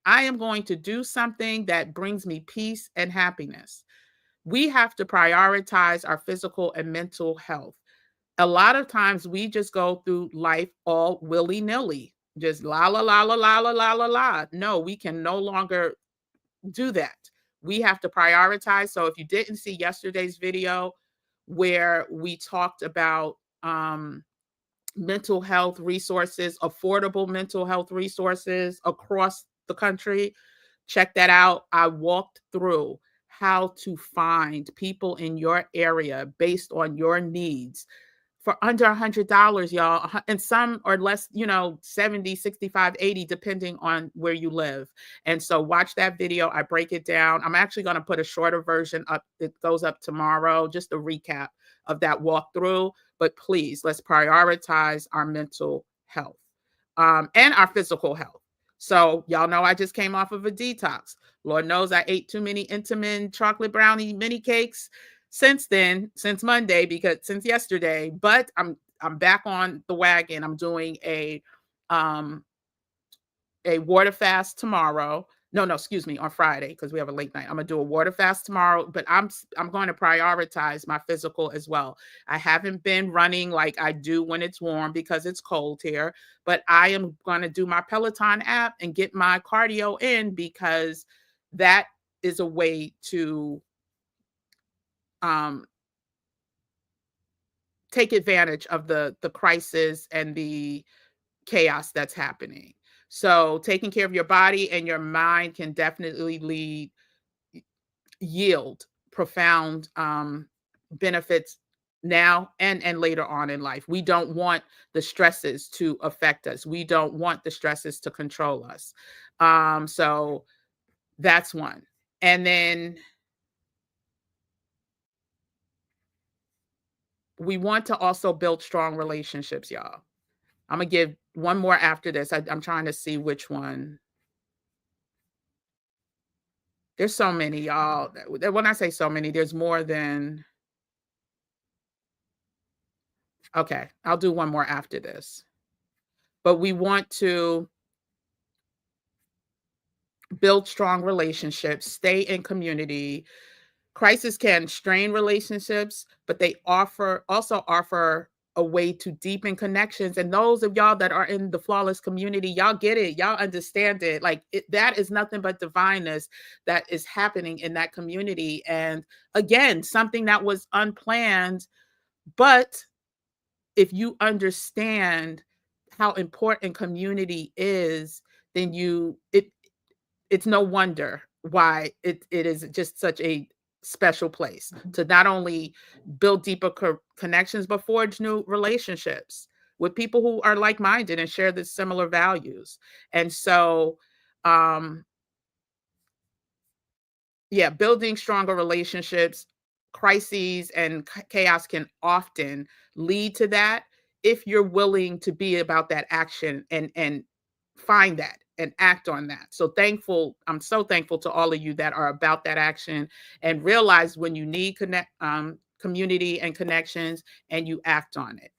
I am going to do something that brings me peace and happiness. We have to prioritize our physical and mental health. A lot of times we just go through life all willy-nilly, just la la la la la la la la la. No, we can no longer do that. We have to prioritize. So if you didn't see yesterday's video where we talked about mental health resources, affordable mental health resources across the country, check that out. I walked through how to find people in your area based on your needs for under $100, y'all. And some are less, 70, 65, 80, depending on where you live. And so watch that video. I break it down. I'm actually going to put a shorter version up. It goes up tomorrow, just a recap of that walkthrough. But please, let's prioritize our mental health and our physical health. So y'all know I just came off of a detox. Lord knows I ate too many Intamin chocolate brownie mini cakes since then, since Monday, because since yesterday, but I'm back on the wagon. I'm doing a water fast tomorrow. No, excuse me, on Friday, because we have a late night. I'm gonna do a water fast tomorrow, but I'm going to prioritize my physical as well. I haven't been running like I do when it's warm because it's cold here, but I am going to do my Peloton app and get my cardio in, because that is a way to take advantage of the crisis and the chaos that's happening. So taking care of your body and your mind can definitely yield profound benefits now and later on in life. We don't want the stresses to affect us. We don't want the stresses to control us. So that's one. And then we want to also build strong relationships, y'all. I'm gonna give one more after this. I'm trying to see which one. There's so many, y'all. When I say so many, there's more than. Okay, I'll do one more after this. But we want to build strong relationships, stay in community. Crisis can strain relationships, but they also offer a way to deepen connections. And those of y'all that are in the flawless community, y'all get it, y'all understand it. Like that is nothing but divineness that is happening in that community. And again, something that was unplanned, but if you understand how important community is, then it's no wonder why it is just such a special place to not only build deeper connections, but forge new relationships with people who are like-minded and share the similar values. And so, yeah, building stronger relationships, crises and chaos can often lead to that if you're willing to be about that action and find that and act on that. I'm so thankful to all of you that are about that action and realize when you need community and connections and you act on it.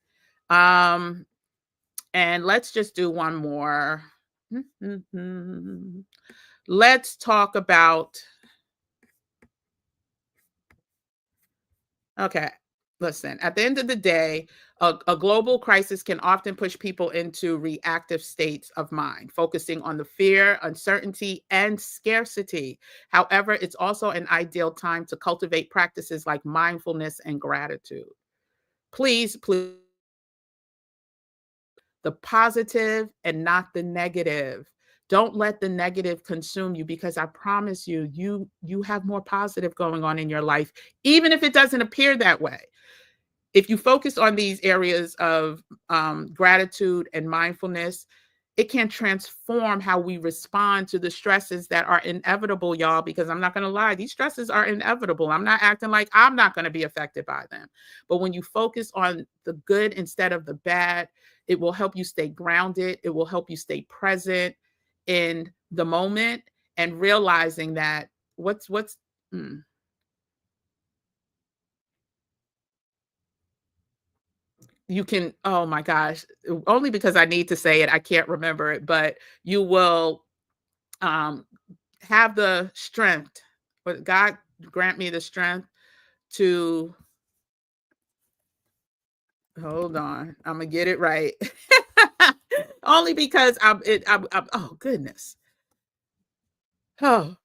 And let's just do one more. Let's talk about. Okay. Listen, at the end of the day, a global crisis can often push people into reactive states of mind, focusing on the fear, uncertainty, and scarcity. However, it's also an ideal time to cultivate practices like mindfulness and gratitude. Please, the positive and not the negative. Don't let the negative consume you, because I promise you, you have more positive going on in your life, even if it doesn't appear that way. If you focus on these areas of gratitude and mindfulness, it can transform how we respond to the stresses that are inevitable, y'all, because I'm not going to lie, these stresses are inevitable. I'm not acting like I'm not going to be affected by them. But when you focus on the good instead of the bad, it will help you stay grounded. It will help you stay present in the moment and realizing that you can, oh my gosh, only because I need to say it, I can't remember it, but you will um, have the strength, but God grant me the strength to, hold on, I'm gonna get it right. Only because oh goodness. Oh,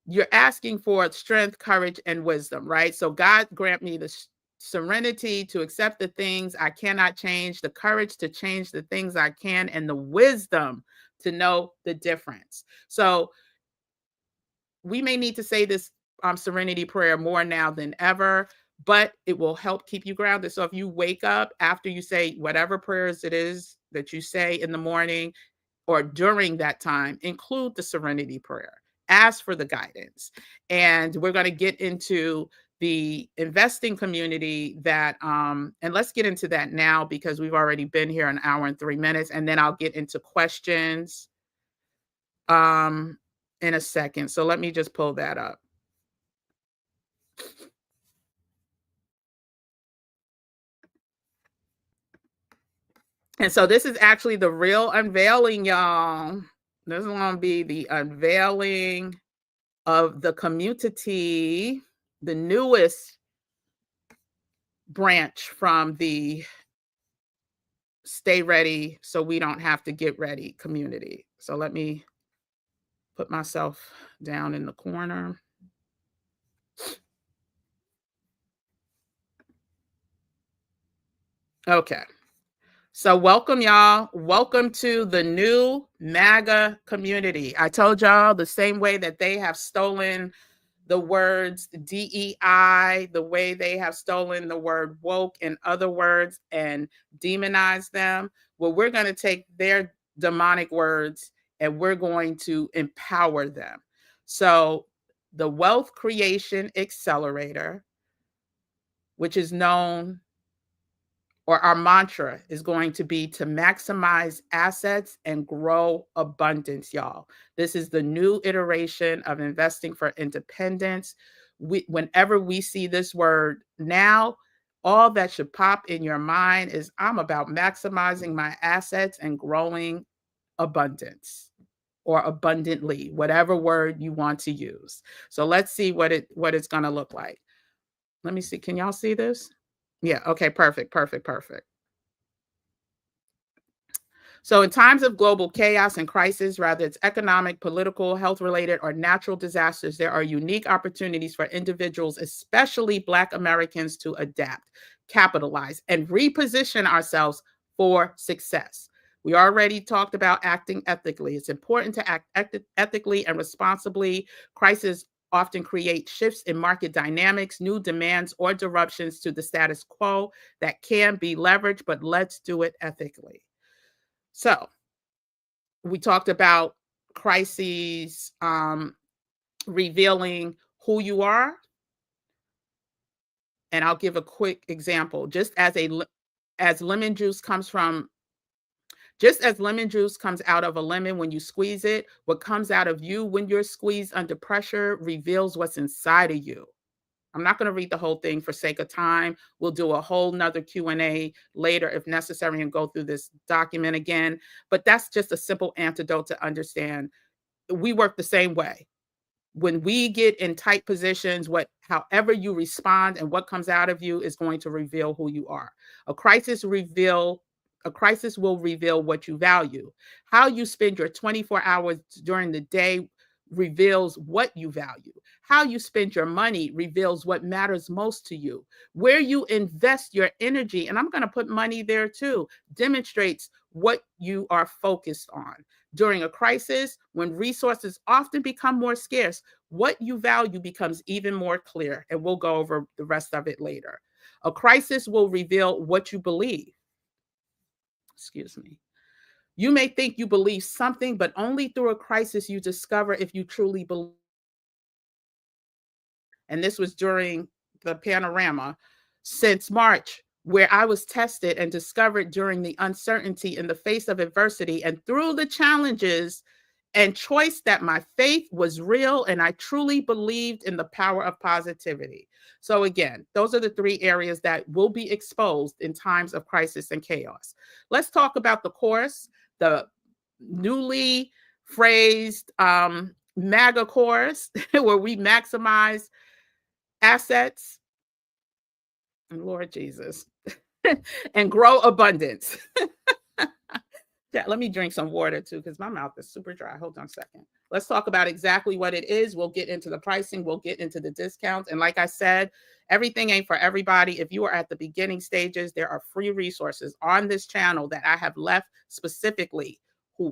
you're asking for strength, courage, and wisdom, right? So God grant me the serenity to accept the things I cannot change, the courage to change the things I can, and the wisdom to know the difference. So we may need to say this serenity prayer more now than ever, but it will help keep you grounded. So if you wake up after you say whatever prayers it is that you say in the morning, or during that time, include the serenity prayer. Ask for the guidance. And we're going to get into the investing community and let's get into that now because we've already been here an hour and 3 minutes. And then I'll get into questions in a second. So let me just pull that up. And so this is actually the real unveiling, y'all. This is going to be the unveiling of the community, the newest branch from the Stay Ready So We Don't Have to Get Ready community. So let me put myself down in the corner. Okay. So welcome, y'all. Welcome to the new MAGA community. I told y'all the same way that they have stolen the words DEI, the way they have stolen the word woke and other words and demonized them. Well, we're going to take their demonic words and we're going to empower them. So, the Wealth Creation Accelerator, which is known, or our mantra is going to be to maximize assets and grow abundance, y'all. This is the new iteration of investing for independence. Whenever we see this word now, all that should pop in your mind is I'm about maximizing my assets and growing abundance or abundantly, whatever word you want to use. So let's see what it's going to look like. Let me see. Can y'all see this? Yeah. Okay. Perfect. Perfect. Perfect. So, in times of global chaos and crisis, whether it's economic, political, health related, or natural disasters, there are unique opportunities for individuals, especially Black Americans, to adapt, capitalize, and reposition ourselves for success. We already talked about acting ethically. It's important to act ethically and responsibly. Crises often create shifts in market dynamics, new demands, or disruptions to the status quo that can be leveraged, but let's do it ethically. So, we talked about crises revealing who you are, and I'll give a quick example. As lemon juice comes from just as lemon juice comes out of a lemon when you squeeze it, what comes out of you when you're squeezed under pressure reveals what's inside of you. I'm not going to read the whole thing for sake of time. We'll do a whole nother Q&A later if necessary and go through this document again. But that's just a simple antidote to understand we work the same way. When we get in tight positions, however you respond and what comes out of you is going to reveal who you are. A crisis will reveal what you value. How you spend your 24 hours during the day reveals what you value. How you spend your money reveals what matters most to you. Where you invest your energy, and I'm going to put money there too, demonstrates what you are focused on. During a crisis, when resources often become more scarce, what you value becomes even more clear, and we'll go over the rest of it later. A crisis will reveal what you believe. Excuse me. You may think you believe something, but only through a crisis you discover if you truly believe. And this was during the panorama since March, where I was tested and discovered during the uncertainty in the face of adversity and through the challenges and choice that my faith was real and I truly believed in the power of positivity. So again, those are the three areas that will be exposed in times of crisis and chaos. Let's talk about the course, the newly phrased MAGA course, where we maximize assets, Lord Jesus, and grow abundance. Yeah, let me drink some water too, because my mouth is super dry. Hold on a second. Let's talk about exactly what it is. We'll get into the pricing. We'll get into the discounts. And like I said, everything ain't for everybody. If you are at the beginning stages, there are free resources on this channel that I have left specifically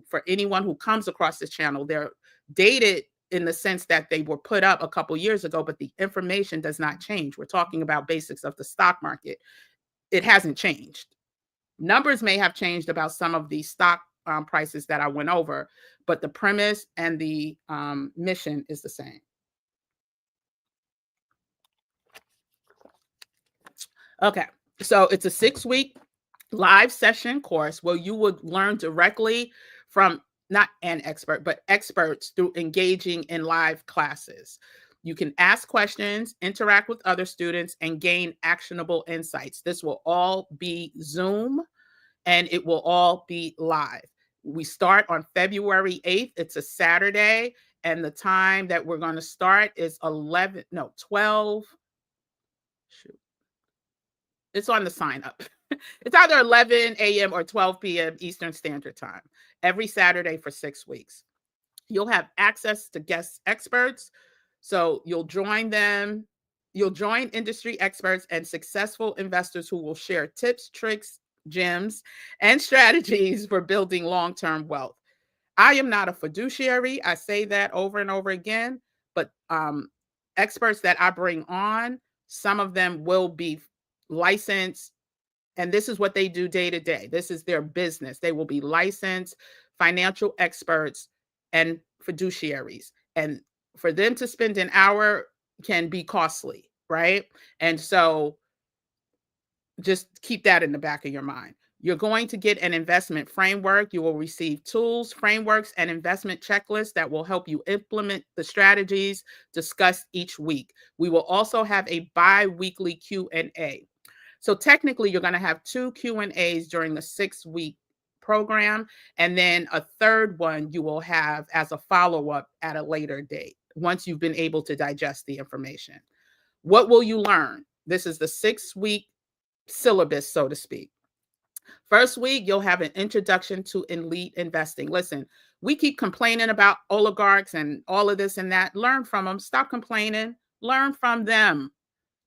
for anyone who comes across this channel. They're dated in the sense that they were put up a couple years ago, but the information does not change. We're talking about basics of the stock market. It hasn't changed. Numbers may have changed about some of the stock prices that I went over, but the premise and the mission is the same. Okay, so it's a 6-week live session course where you would learn directly from not an expert, but experts through engaging in live classes. You can ask questions, interact with other students, and gain actionable insights. This will all be Zoom, and it will all be live. We start on February 8th. It's a Saturday, and the time that we're going to start is 12. Shoot. It's on the sign up. It's either 11 a.m. or 12 p.m. Eastern Standard Time, every Saturday for 6 weeks. You'll have access to guest experts. So you'll join them. You'll join industry experts and successful investors who will share tips, tricks, gems, and strategies for building long-term wealth. I am not a fiduciary. I say that over and over again, but experts that I bring on, some of them will be licensed, and this is what they do day to day. This is their business. They will be licensed financial experts and fiduciaries. And for them to spend an hour can be costly, right? And so just keep that in the back of your mind. You're going to get an investment framework. You will receive tools, frameworks, and investment checklists that will help you implement the strategies discussed each week. We will also have a bi-weekly Q&A. So technically, you're going to have 2 Q&As during the 6-week program, and then a third one you will have as a follow-up at a later date once you've been able to digest the information. What will you learn? This is the 6-week syllabus, so to speak. First week, you'll have an introduction to elite investing. Listen, we keep complaining about oligarchs and all of this and that. Learn from them. Stop complaining. Learn from them.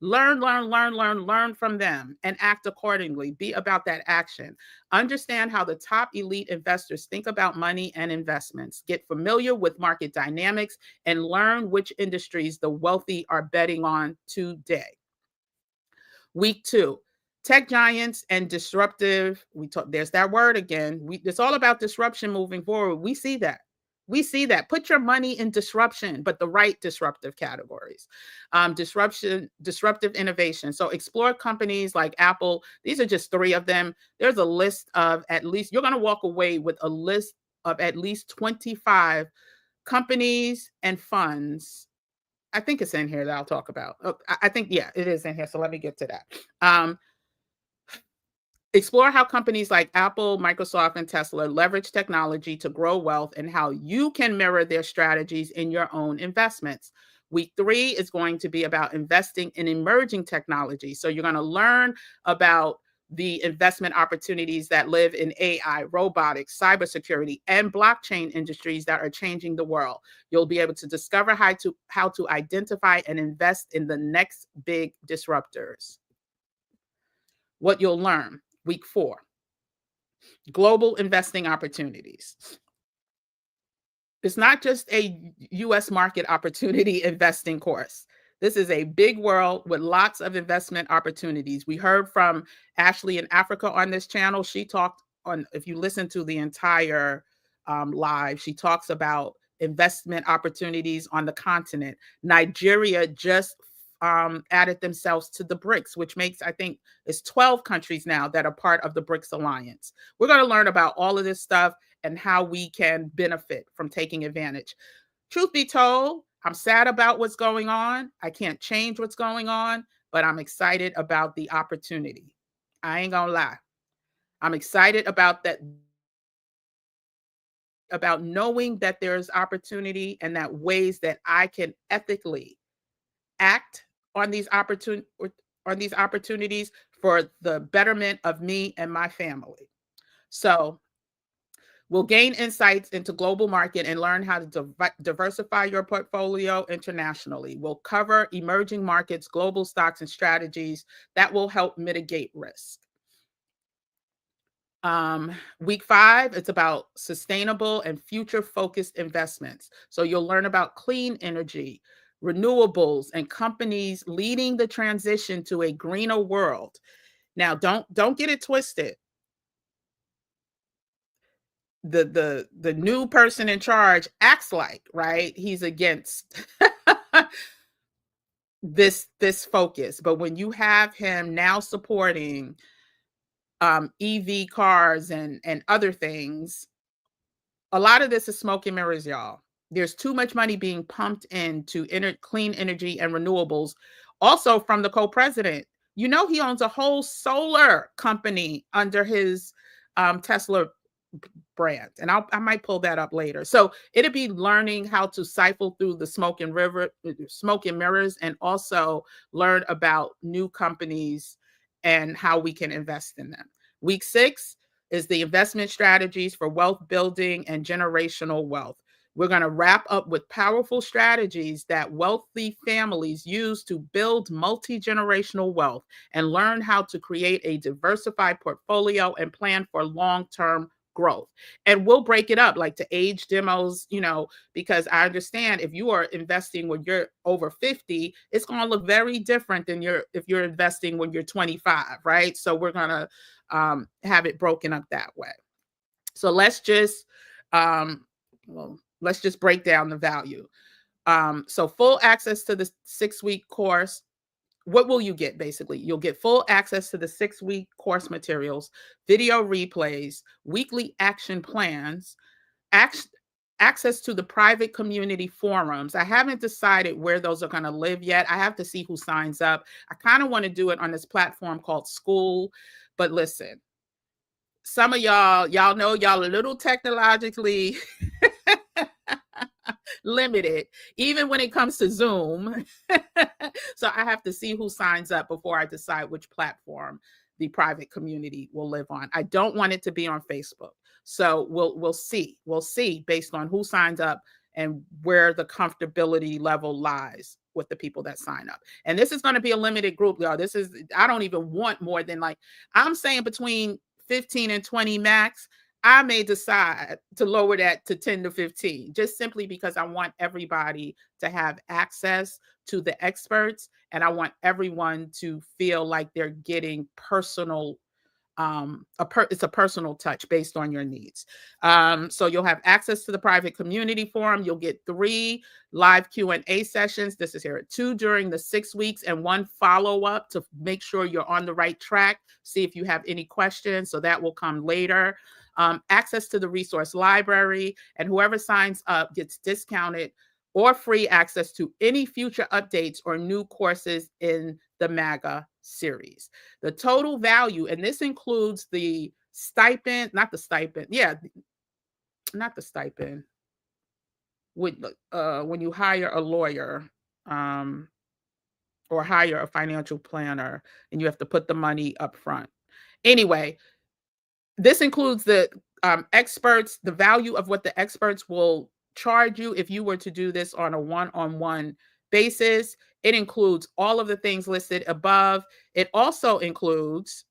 Learn from them and act accordingly. Be about that action. Understand how the top elite investors think about money and investments. Get familiar with market dynamics and learn which industries the wealthy are betting on today. Week 2, tech giants and disruptive. There's that word again. It's all about disruption moving forward. We see that. Put your money in disruption, but the right disruptive categories. Disruptive innovation. So explore companies like Apple. These are just 3 of them. There's a list of you're going to walk away with a list of at least 25 companies and funds. I think it's in here that I'll talk about. I think, yeah, it is in here. So let me get to that. Explore how companies like Apple, Microsoft, and Tesla leverage technology to grow wealth and how you can mirror their strategies in your own investments. Week 3 is going to be about investing in emerging technology. So you're going to learn about the investment opportunities that live in AI, robotics, cybersecurity, and blockchain industries that are changing the world. You'll be able to discover how to identify and invest in the next big disruptors. What you'll learn. Week 4, global investing opportunities. It's not just a US market opportunity investing course. This is a big world with lots of investment opportunities. We heard from Ashley in Africa on this channel. She talked on, if you listen to the entire live, she talks about investment opportunities on the continent. Nigeria just added themselves to the BRICS, which makes, I think, it's 12 countries now that are part of the BRICS alliance. We're going to learn about all of this stuff and how we can benefit from taking advantage. Truth be told, I'm sad about what's going on. I can't change what's going on, but I'm excited about the opportunity. I ain't gonna lie. I'm excited about that, about knowing that there's opportunity and that ways that I can ethically act on these opportunities for the betterment of me and my family. So we'll gain insights into global market and learn how to diversify your portfolio internationally. We'll cover emerging markets, global stocks, and strategies that will help mitigate risk. Week 5, it's about sustainable and future-focused investments. So you'll learn about clean energy, renewables, and companies leading the transition to a greener world. Now, don't get it twisted. The new person in charge acts like, right, he's against this focus. But when you have him now supporting EV cars and other things, a lot of this is smoke and mirrors, y'all. There's too much money being pumped into clean energy and renewables. Also from the co-president, you know, he owns a whole solar company under his Tesla brand. And I might pull that up later. So it'll be learning how to siphon through the smoke and mirrors, and also learn about new companies and how we can invest in them. Week 6 is the investment strategies for wealth building and generational wealth. We're going to wrap up with powerful strategies that wealthy families use to build multi-generational wealth and learn how to create a diversified portfolio and plan for long-term growth. And we'll break it up like to age demos, because I understand if you are investing when you're over 50, it's going to look very different than if you're investing when you're 25, right? So we're going to have it broken up that way. So um, let's just break down the value. So full access to the 6-week course. What will you get? Basically, you'll get full access to the 6-week course materials, video replays, weekly action plans, access to the private community forums. I haven't decided where those are going to live yet. I have to see who signs up. I kind of want to do it on this platform called School. But listen, some of y'all know y'all a little technologically limited, even when it comes to Zoom. So I have to see who signs up before I decide which platform the private community will live on. I don't want it to be on Facebook. So we'll see. We'll see based on who signs up and where the comfortability level lies with the people that sign up. And this is going to be a limited group, y'all. I don't even want more than I'm saying between 15 and 20 max. I may decide to lower that to 10 to 15, just simply because I want everybody to have access to the experts, and I want everyone to feel like they're getting personal. It's a personal touch based on your needs. So you'll have access to the private community forum. You'll get 3 live Q&A sessions. This is here, 2 during the 6 weeks and 1 follow-up to make sure you're on the right track. See if you have any questions. So that will come later. Access to the resource library, and whoever signs up gets discounted or free access to any future updates or new courses in the MAGA series. The total value, and this includes the stipend, not the stipend. Yeah, not the stipend. When you hire a lawyer or hire a financial planner and you have to put the money up front. Anyway, this includes the experts, the value of what the experts will charge you if you were to do this on a one-on-one basis. It includes all of the things listed above. It also includes,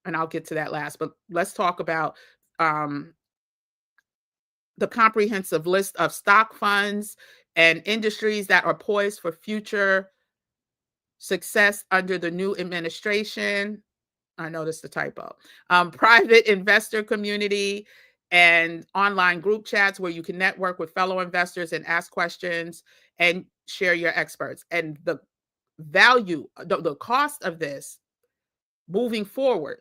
and I'll get to that last, but let's talk about the comprehensive list of stock funds and industries that are poised for future success under the new administration. I noticed the typo. Private investor community and online group chats where you can network with fellow investors and ask questions and share your experts. And the value, the cost of this moving forward,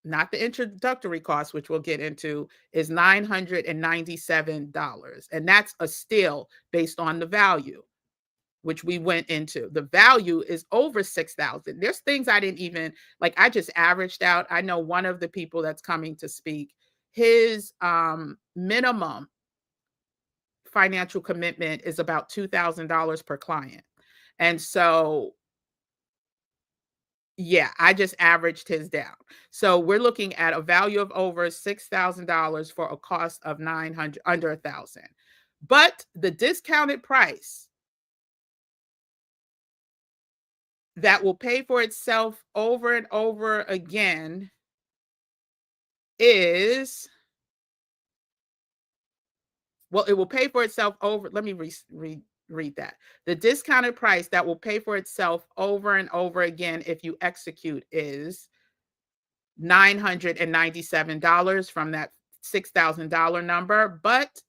not the introductory cost, which we'll get into, is $997. And that's a steal based on the value, which we went into. The value is over 6,000. There's things I didn't even, I just averaged out. I know one of the people that's coming to speak, his minimum financial commitment is about $2,000 per client. And so, yeah, I just averaged his down. So we're looking at a value of over $6,000 for a cost of $900, under $1,000. But the discounted price that will pay for itself over and over again is, well, it will pay for itself over, let me read that. The discounted price that will pay for itself over and over again if you execute is $997 from that $6,000 number, but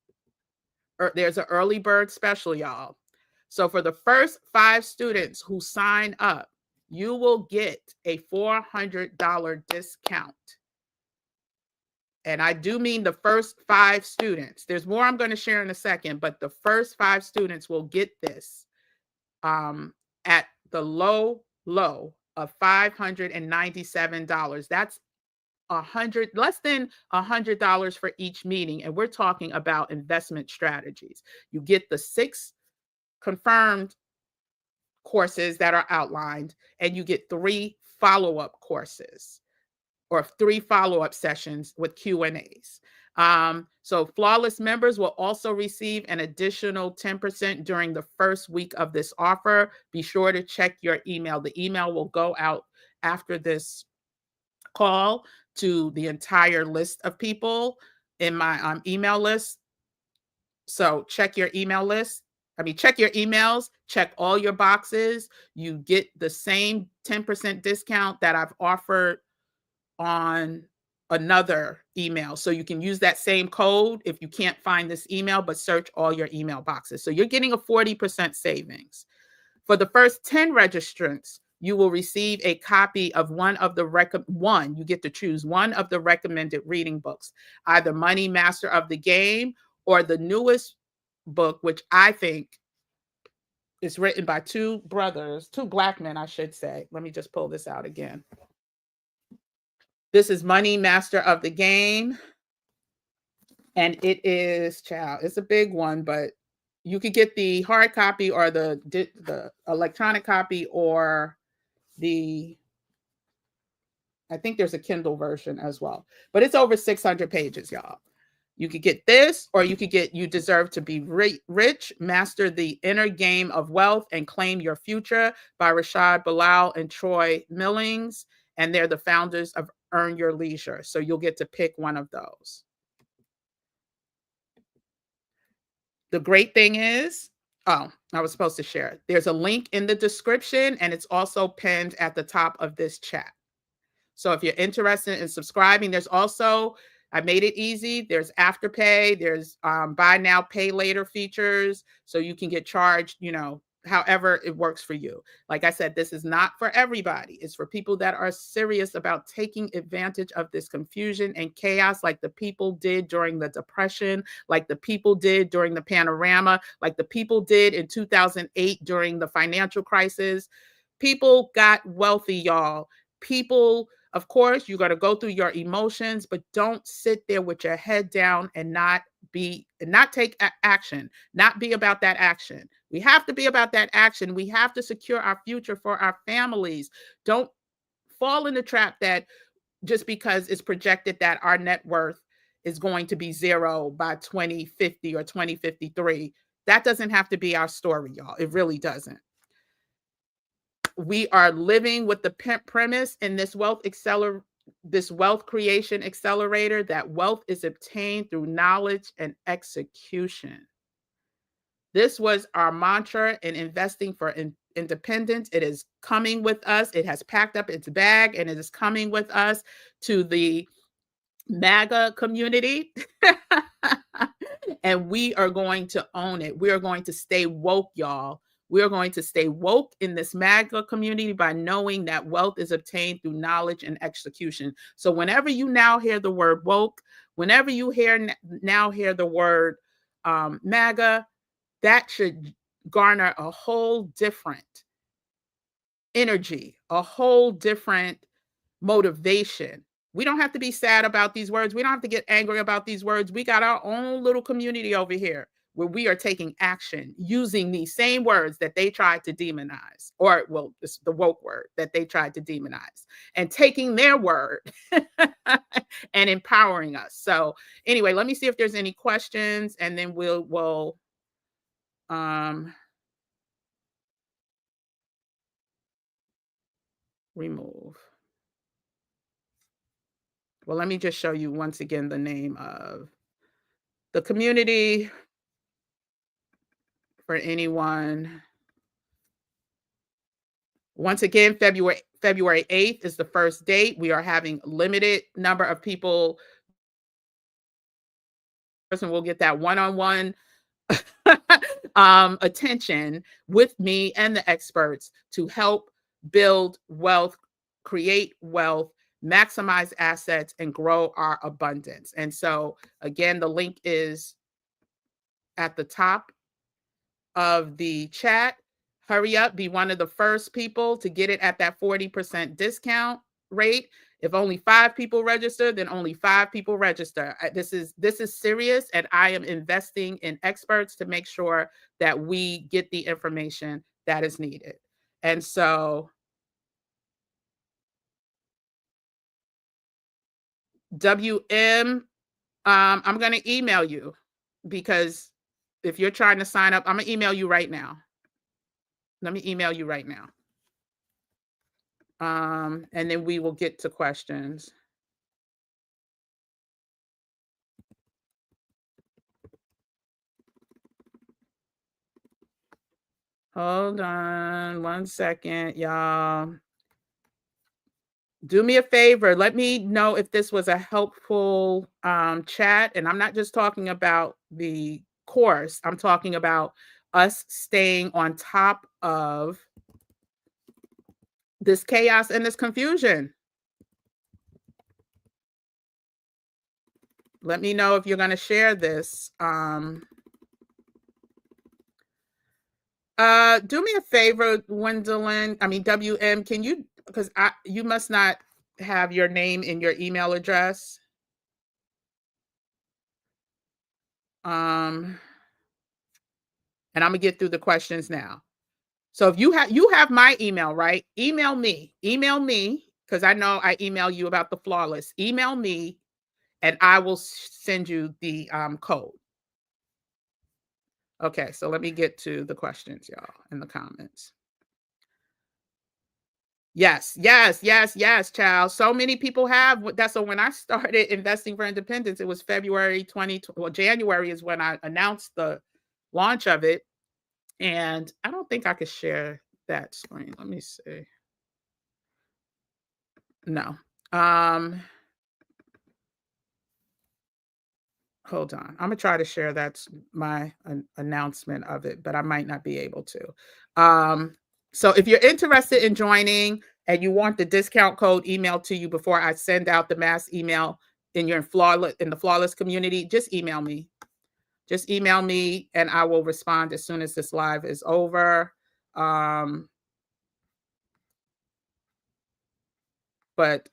there's an early bird special, y'all. So for the first 5 students who sign up, you will get a $400 discount. And I do mean the first 5 students. There's more I'm going to share in a second, but the first 5 students will get this at the low of $597. That's less than $100 for each meeting. And we're talking about investment strategies. You get the 6 confirmed courses that are outlined, and you get 3 follow-up courses or 3 follow-up sessions with Q&As. So Flawless members will also receive an additional 10% during the first week of this offer. Be sure to check your email. The email will go out after this call to the entire list of people in my email list. So check your email list. Check your emails, check all your boxes. You get the same 10% discount that I've offered on another email. So you can use that same code if you can't find this email, but search all your email boxes. So you're getting a 40% savings. For the first 10 registrants, you will receive a copy of you get to choose one of the recommended reading books, either Money Master of the Game or the newest book, which I think is written by two Black men, I should say. Let me just pull this out again. This is Money Master of the Game. And it is, it's a big one, but you could get the hard copy or the electronic copy, or I think there's a Kindle version as well. But it's over 600 pages, y'all. You could get this, or you could get You Deserve to Be Rich, Master the Inner Game of Wealth and Claim Your Future by Rashad Bilal and Troy Millings. And they're the founders of Earn Your Leisure. So you'll get to pick one of those. The great thing is, I was supposed to share. There's a link in the description, and it's also pinned at the top of this chat. So if you're interested in subscribing, there's also, I made it easy. There's Afterpay. There's buy now, pay later features. So you can get charged, however it works for you. Like I said, this is not for everybody. It's for people that are serious about taking advantage of this confusion and chaos, like the people did during the Depression, like the people did during the Panorama, like the people did in 2008 during the financial crisis. People got wealthy, y'all. People, of course, you got to go through your emotions, but don't sit there with your head down and not take action, not be about that action. We have to be about that action. We have to secure our future for our families. Don't fall in the trap that just because it's projected that our net worth is going to be zero by 2050 or 2053, that doesn't have to be our story, y'all. It really doesn't. We are living with the premise in this wealth creation accelerator that wealth is obtained through knowledge and execution. This was our mantra in investing for independence. It is coming with us. It has packed up its bag, and it is coming with us to the MAGA community. And we are going to own it. We are going to stay woke, y'all. We are going to stay woke in this MAGA community by knowing that wealth is obtained through knowledge and execution. So whenever you now hear the word woke, whenever you now hear the word MAGA, that should garner a whole different energy, a whole different motivation. We don't have to be sad about these words. We don't have to get angry about these words. We got our own little community over here where we are taking action using these same words that they tried to demonize, or, well, it's the woke word that they tried to demonize, and taking their word and empowering us. So anyway, let me see if there's any questions, and then we'll remove. Well, let me just show you once again the name of the community for anyone. Once again, February 8th is the first date. We are having limited number of people. Person will get that one-on-one attention with me and the experts to help build wealth, create wealth, maximize assets, and grow our abundance. And so again, the link is at the top of the chat. Hurry up, be one of the first people to get it at that 40% discount rate. If only 5 people register, then only 5 people register. This is serious, and I am investing in experts to make sure that we get the information that is needed. And so WM, I'm going to email you, because if you're trying to sign up, I'm going to email you right now. Let me email you right now. And then we will get to questions. Hold on 1 second, y'all. Do me a favor, let me know if this was a helpful chat. And I'm not just talking about the course, I'm talking about us staying on top of this chaos and this confusion. Let me know if you're going to share this. Do me a favor, WM, can you, because you must not have your name in your email address. And I'm gonna get through the questions now. So if you have my email, right? Email me, because I know I email you about the flawless. Email me, and I will send you the code. Okay, so let me get to the questions, y'all, in the comments. Yes, yes, yes, yes, child. So many people have that. So when I started investing for independence, it was February 2020. Well, January is when I announced the launch of it. And I don't think I could share that screen. Let me see. No. Hold on. I'm gonna try to share that's my announcement of it, but I might not be able to. So if you're interested in joining and you want the discount code emailed to you before I send out the mass email in the flawless community, just email me. Just email me and I will respond as soon as this live is over. But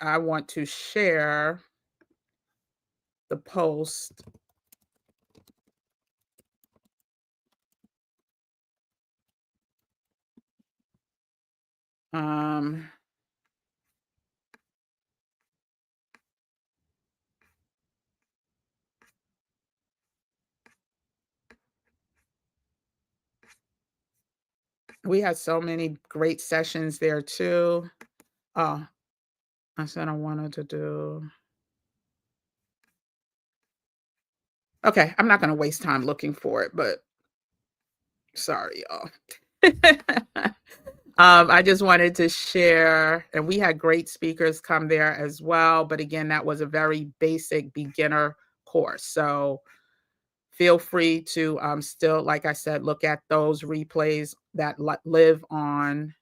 I want to share the post. Um, we had so many great sessions there too. Oh, I said I wanted to do. Okay, I'm not going to waste time looking for it, but sorry, y'all. I just wanted to share, and we had great speakers come there as well. But again, that was a very basic beginner course. So feel free to still, like I said, look at those replays that live on.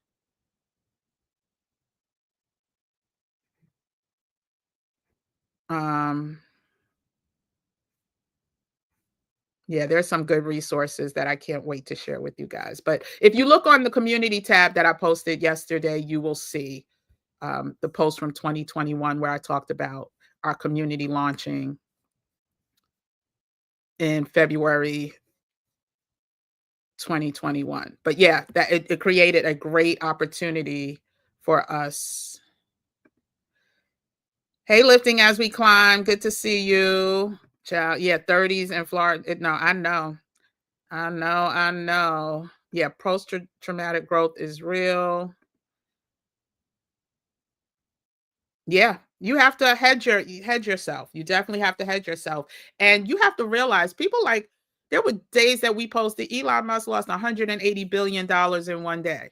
Yeah, there's some good resources that I can't wait to share with you guys. But if you look on the community tab that I posted yesterday, you will see the post from 2021 where I talked about our community launching in February 2021. But yeah, that it created a great opportunity for us. Hey, lifting as we climb. Good to see you. Child, yeah, 30s in Florida. No, I know. I know. Yeah, post-traumatic growth is real. Yeah, you have to hedge yourself. You definitely have to hedge yourself. And you have to realize people like there were days that we posted Elon Musk lost $180 billion in one day.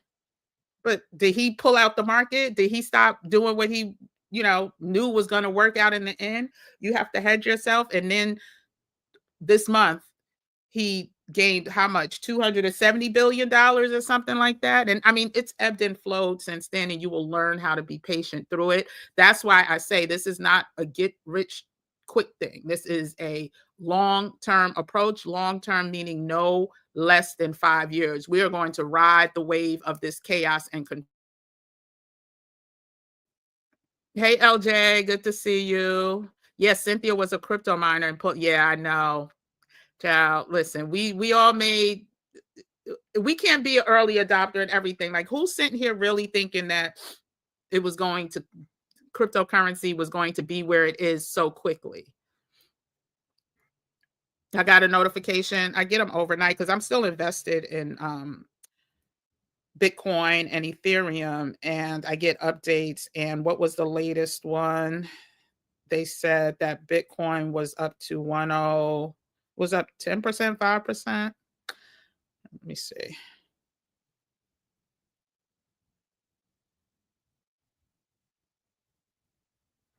But did he pull out the market? Did he stop doing what he, knew was going to work out in the end? You have to hedge yourself. And then this month, he gained how much? $270 billion or something like that. And I mean, it's ebbed and flowed since then, and you will learn how to be patient through it. That's why I say this is not a get rich quick thing. This is a long-term approach, long-term meaning no less than 5 years. We are going to ride the wave of this chaos and Hey LJ, good to see you. Yes, Cynthia was a crypto miner and yeah, I know. Child, listen, we all made we can't be an early adopter and everything. Like, who's sitting here really thinking that it was going to cryptocurrency was going to be where it is so quickly? I got a notification. I get them overnight because I'm still invested in Bitcoin and Ethereum, and I get updates. And what was the latest one? They said that Bitcoin was up to 10%, 5%. Let me see.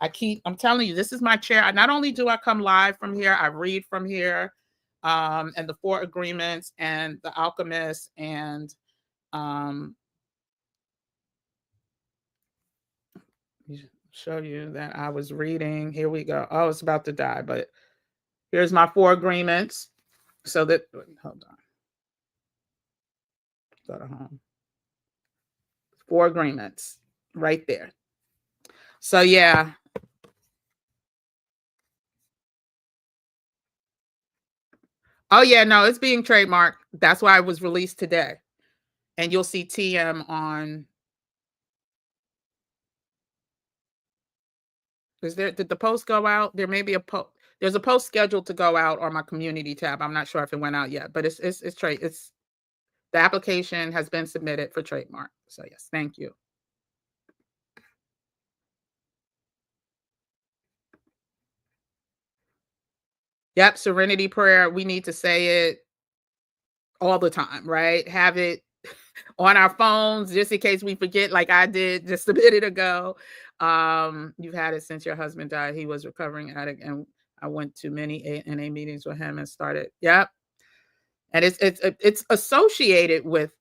I'm telling you, this is my chair. Not only do I come live from here, I read from here, and the Four Agreements and the Alchemist and show you that I was reading. Here we go. Oh, it's about to die, but here's my Four Agreements. So that, hold on. Go to home. Four Agreements right there. So yeah. Oh yeah, no, it's being trademarked. That's why it was released today. And you'll see TM on. Did the post go out? There may be a post. There's a post scheduled to go out on my community tab. I'm not sure if it went out yet, but it's the application has been submitted for trademark. So yes, thank you. Yep, Serenity Prayer. We need to say it all the time, right? Have it on our phones just in case we forget, like I did just a minute ago. You've had it since your husband died. He was recovering addict, and I went to many NA meetings with him and started. Yep. And it's associated with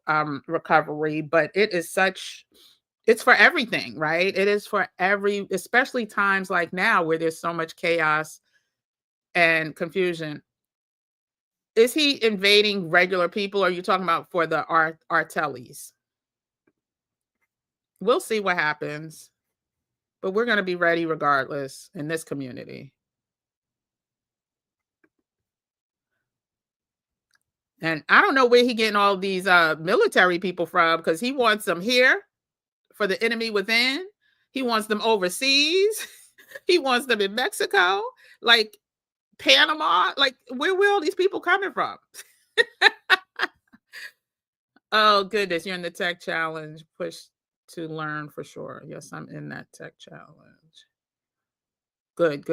recovery, but it's for everything, right? It is for especially times like now where there's so much chaos and confusion. Is he invading regular people? Or are you talking about for the Artellis? We'll see what happens, but we're going to be ready regardless in this community. And I don't know where he getting all these military people from, because he wants them here for the enemy within. He wants them overseas. He wants them in Mexico, like Panama. Like, where all these people coming from? Oh, goodness. You're in the tech challenge. Push to learn for sure. Yes, I'm in that tech challenge. Good.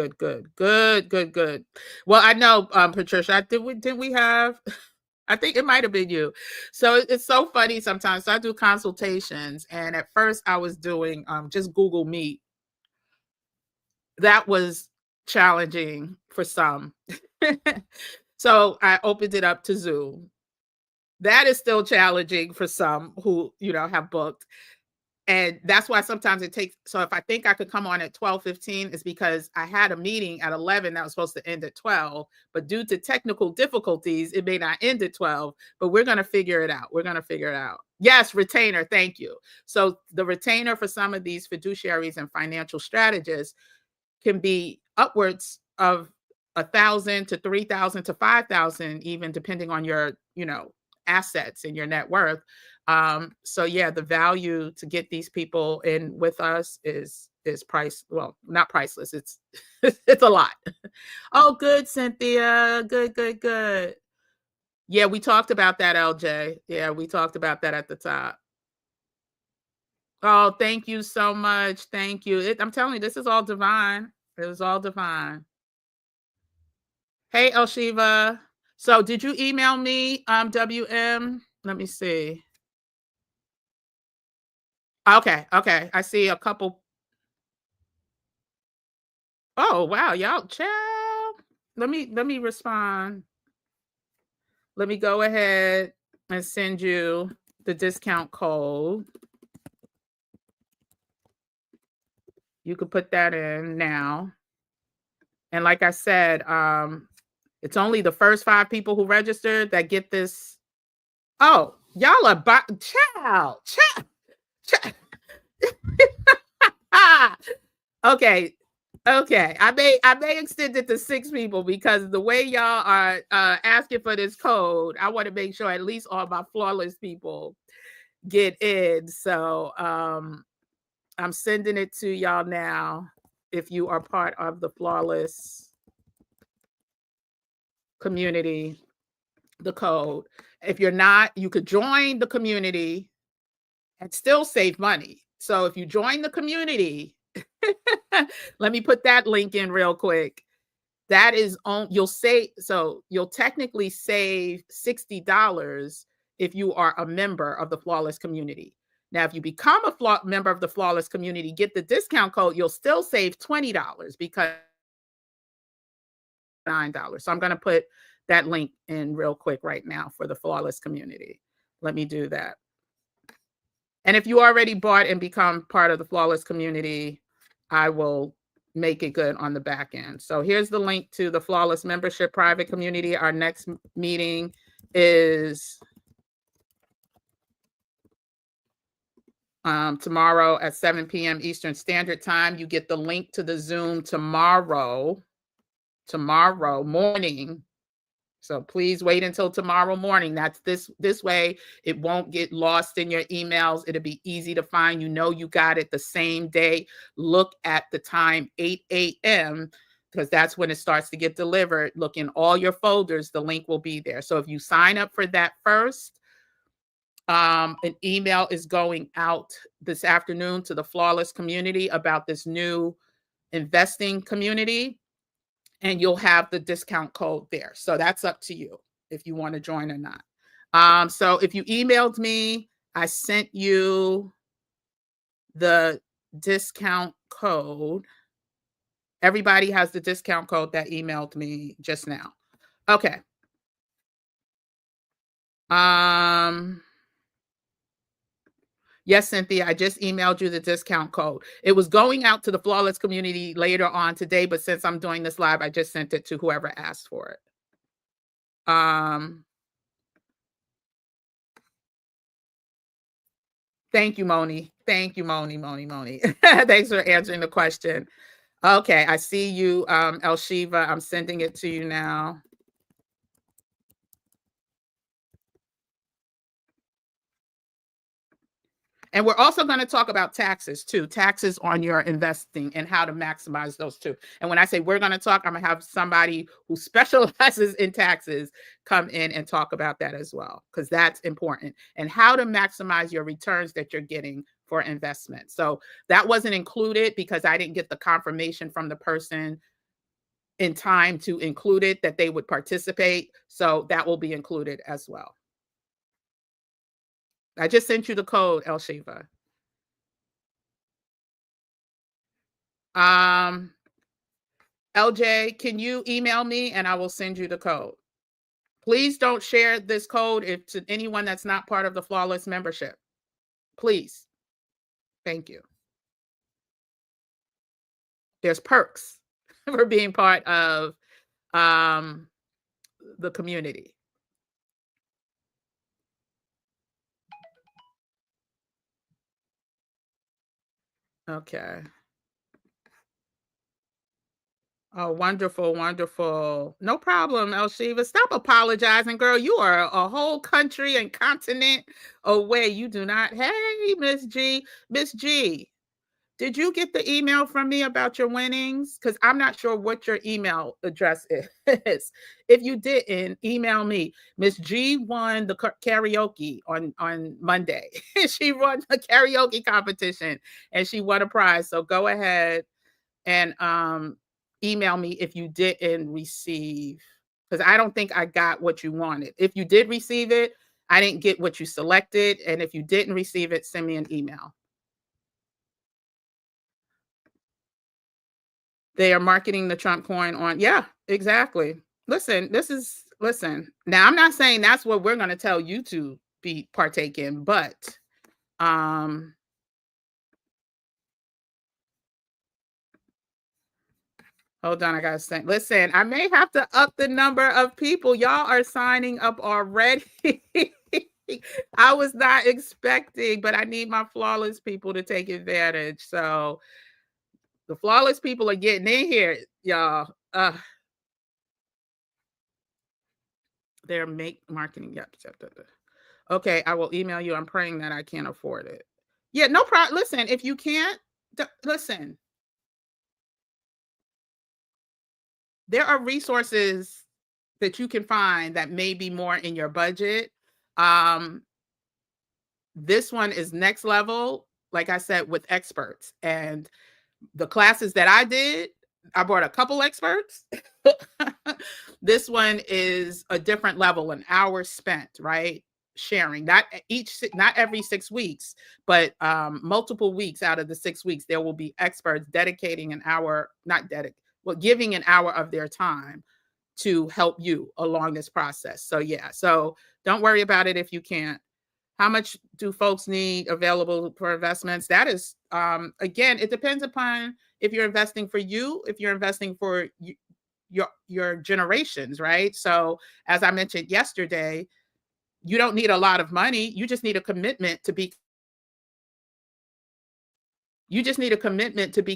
Well, I know, Patricia, didn't we have, I think it might have been you. So it's so funny sometimes. So I do consultations, and at first I was doing just Google Meet. That was challenging for some. So I opened it up to Zoom. That is still challenging for some who, have booked. And that's why sometimes it takes. So if I think I could come on at 12:15, it's because I had a meeting at 11 that was supposed to end at 12. But due to technical difficulties, it may not end at 12. But we're going to figure it out. Yes, retainer. Thank you. So the retainer for some of these fiduciaries and financial strategists can be upwards of 1,000 to 3,000 to 5,000, even depending on your, assets and your net worth. So yeah, the value to get these people in with us is not priceless. It's it's a lot. Oh, good, Cynthia. Good. Yeah, we talked about that, LJ. Yeah, we talked about that at the top. Oh, thank you so much. Thank you. I'm telling you, this is all divine. It was all divine. Hey, Elshiva. So did you email me, WM? Let me see. Okay. I see a couple. Oh, wow, y'all, child. Let me respond. Let me go ahead and send you the discount code. You could put that in now. And like I said, it's only the first 5 people who registered that get this. Oh, y'all are child. Okay. I may extend it to 6 people, because the way y'all are asking for this code, I want to make sure at least all my flawless people get in. So I'm sending it to y'all now. If you are part of the flawless community, the code. If you're not, you could join the community and still save money. So if you join the community, let me put that link in real quick. That is you'll technically save $60 if you are a member of the flawless community. Now, if you become a member of the Flawless community, get the discount code, you'll still save $20 because $9. So I'm going to put that link in real quick right now for the Flawless community. Let me do that. And if you already bought and become part of the Flawless community, I will make it good on the back end. So here's the link to the Flawless membership private community. Our next meeting is tomorrow at 7 p.m. Eastern Standard Time. You get the link to the Zoom tomorrow morning. So please wait until tomorrow morning. That's this way it won't get lost in your emails. It'll be easy to find. You know you got it the same day. Look at the time, 8 a.m., because that's when it starts to get delivered. Look in all your folders. The link will be there. So if you sign up for that first, an email is going out this afternoon to the Flawless community about this new investing community, and you'll have the discount code there. So that's up to you if you want to join or not. So if you emailed me, I sent you the discount code. Everybody has the discount code that emailed me just now. Okay. Yes, Cynthia, I just emailed you the discount code. It was going out to the Flawless community later on today, but since I'm doing this live, I just sent it to whoever asked for it. Thank you, Moni. Thank you, Moni. Thanks for answering the question. Okay, I see you, El Shiva. I'm sending it to you now. And we're also going to talk about taxes too, taxes on your investing and how to maximize those too. And when I say we're going to talk, I'm going to have somebody who specializes in taxes come in and talk about that as well, because that's important, and how to maximize your returns that you're getting for investment. So that wasn't included because I didn't get the confirmation from the person in time to include it, that they would participate. So that will be included as well. I just sent you the code, El Shiva. LJ, can you email me and I will send you the code? Please don't share this code to anyone that's not part of the Flawless membership. Please. Thank you. There's perks for being part of the community. Okay. Oh, wonderful, wonderful. No problem, El Shiva. Stop apologizing, girl. You are a whole country and continent away. You do not. Hey, Miss G. Miss G, did you get the email from me about your winnings? Because I'm not sure what your email address is. If you didn't, email me. Miss G won the karaoke on Monday. She won the karaoke competition and she won a prize. So go ahead and email me if you didn't receive, because I don't think I got what you wanted. If you did receive it, I didn't get what you selected. And if you didn't receive it, send me an email. They are marketing the Trump coin on. Yeah, exactly. Listen, now I'm not saying that's what we're going to tell you to partake in, but hold on, I gotta say. Listen, I may have to up the number of people. Y'all are signing up already. I was not expecting, but I need my Flawless people to take advantage. So the Flawless people are getting in here, y'all. They're marketing. Yep. Okay, I will email you. I'm praying that I can't afford it. Yeah, no problem. Listen, if you can't, listen. There are resources that you can find that may be more in your budget. This one is next level, like I said, with experts. And the classes that I did, I brought a couple experts. This one is a different level, an hour spent, right? sharing, not every 6 weeks, but multiple weeks out of the 6 weeks, there will be experts dedicating an hour, not dedicating, well, giving an hour of their time to help you along this process. So yeah, so don't worry about it if you can't. How much do folks need available for investments? That is, again, it depends upon if you're investing for you, if you're investing for your generations, right? So as I mentioned yesterday, you don't need a lot of money. You just need a commitment to be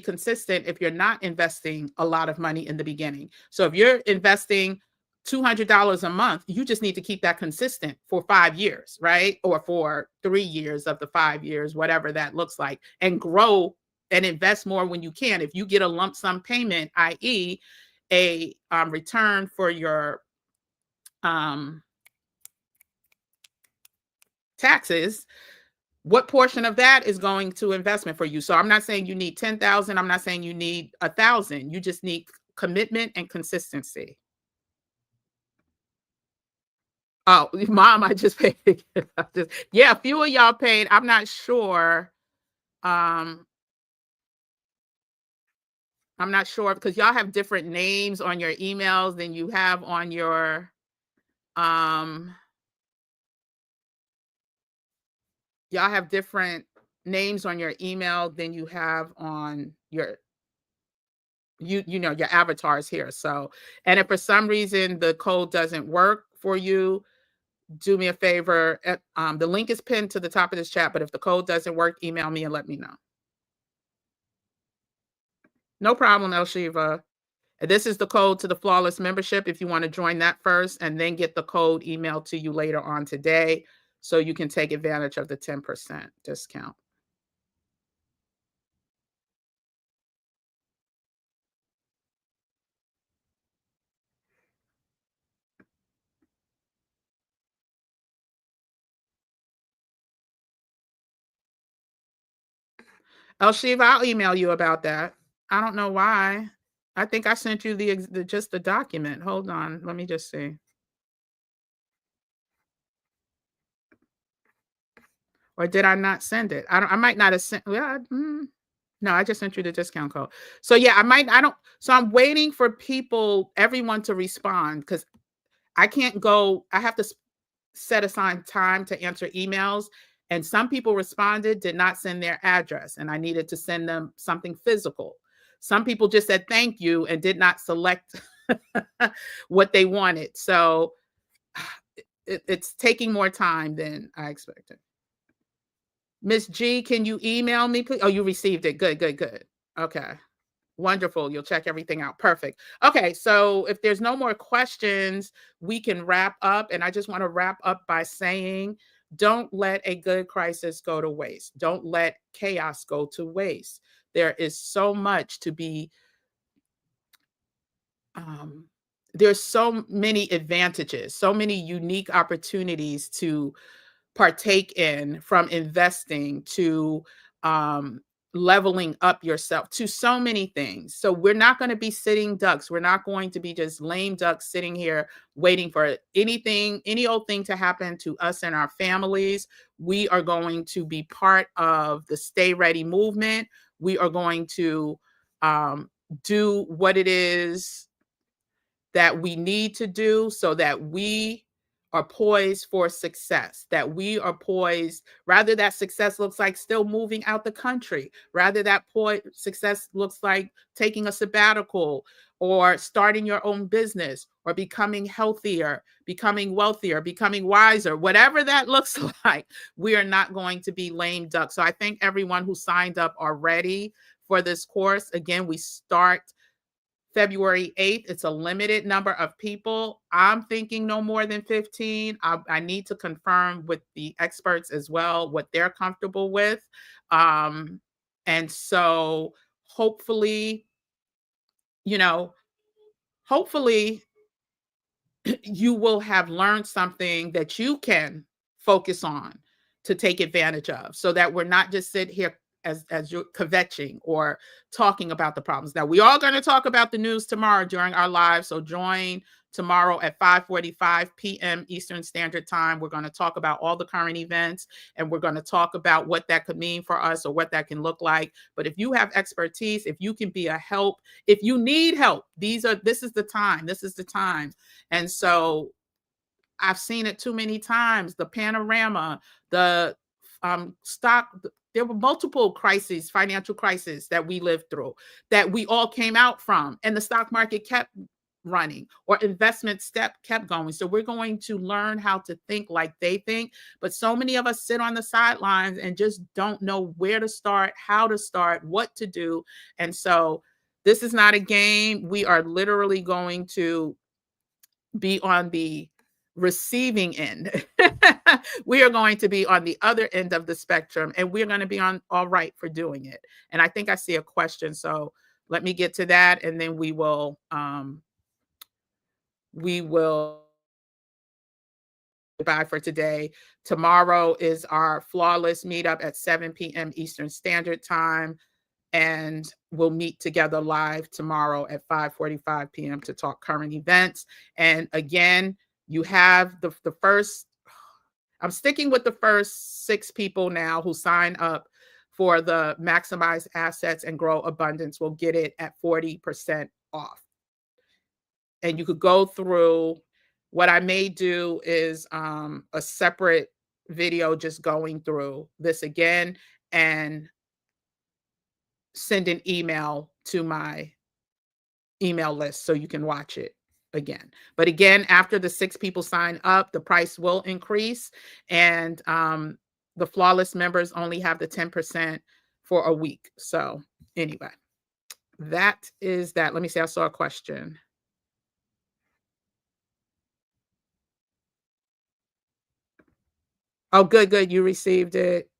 consistent if you're not investing a lot of money in the beginning. So if you're investing $200 a month, you just need to keep that consistent for 5 years, right? Or for 3 years of the 5 years, whatever that looks like, and grow and invest more when you can. If you get a lump sum payment, i.e., a return for your taxes, what portion of that is going to investment for you? So I'm not saying you need 10,000. I'm not saying you need 1,000. You just need commitment and consistency. Oh, mom, I just paid. Yeah, a few of y'all paid. I'm not sure. Um, I'm not sure because y'all have different names on your emails than you have on your y'all have different names on your email than you have on your your avatars here. So, and if for some reason the code doesn't work for you, do me a favor. The link is pinned to the top of this chat, but if the code doesn't work, email me and let me know. No problem, El Shiva. This is the code to the Flawless membership if you want to join that first and then get the code emailed to you later on today so you can take advantage of the 10% discount. El Shiva, I'll email you about that. I don't know why. I think I sent you just the document. Hold on. Let me just see. Or did I not send it? I might not have sent. Yeah, no, I just sent you the discount code. So yeah, so I'm waiting for everyone to respond because I can't go. I have to set aside time to answer emails. And some people responded, did not send their address, and I needed to send them something physical. Some people just said thank you and did not select what they wanted. So it's taking more time than I expected. Miss G, can you email me, please? Oh, you received it. Good, good, good. Okay. Wonderful. You'll check everything out. Perfect. Okay. So if there's no more questions, we can wrap up. And I just want to wrap up by saying, don't let a good crisis go to waste. Don't let chaos go to waste. There is so much to be, there's so many advantages, so many unique opportunities to partake in, from investing to leveling up yourself, to so many things. So we're not going to be sitting ducks. We're not going to be just lame ducks sitting here waiting for any old thing to happen to us and our families. We are going to be part of the Stay Ready movement. We are going to do what it is that we need to do so that we are poised for success, that we are poised, rather that success looks like still moving out the country, rather that success looks like taking a sabbatical or starting your own business or becoming healthier, becoming wealthier, becoming wiser, whatever that looks like, we are not going to be lame ducks. So I thank everyone who signed up already for this course. Again, we start February 8th. It's a limited number of people. I'm thinking no more than 15. I need to confirm with the experts as well what they're comfortable with. And so hopefully, hopefully you will have learned something that you can focus on to take advantage of, so that we're not just as you're kvetching or talking about the problems. Now, we are going to talk about the news tomorrow during our live, so join tomorrow at 5:45 p.m. Eastern Standard Time. We're going to talk about all the current events, and we're going to talk about what that could mean for us or what that can look like. But if you have expertise, if you can be a help, if you need help, this is the time. This is the time. And so I've seen it too many times. The panorama, the stock, there were multiple crises, financial crises that we lived through, that we all came out from, and the stock market kept running, or investment step kept going. So we're going to learn how to think like they think. But so many of us sit on the sidelines and just don't know where to start, how to start, what to do. And so this is not a game. We are literally going to be on the receiving end. We are going to be on the other end of the spectrum, and we're going to be on all right for doing it. And I think I see a question, so let me get to that, and then we will goodbye for today. Tomorrow is our flawless meetup at 7 p.m. Eastern Standard Time, and we'll meet together live tomorrow at 5:45 p.m. to talk current events. And again, you have the first, I'm sticking with the first 6 people now who sign up for the Maximize Assets and Grow Abundance. Will get it at 40% off. And you could go through. What I may do is a separate video just going through this again and send an email to my email list so you can watch it again. But again, after the 6 people sign up, the price will increase, and the flawless members only have the 10% for a week. So anyway, that is that. Let me see. I saw a question. Oh, good. You received it.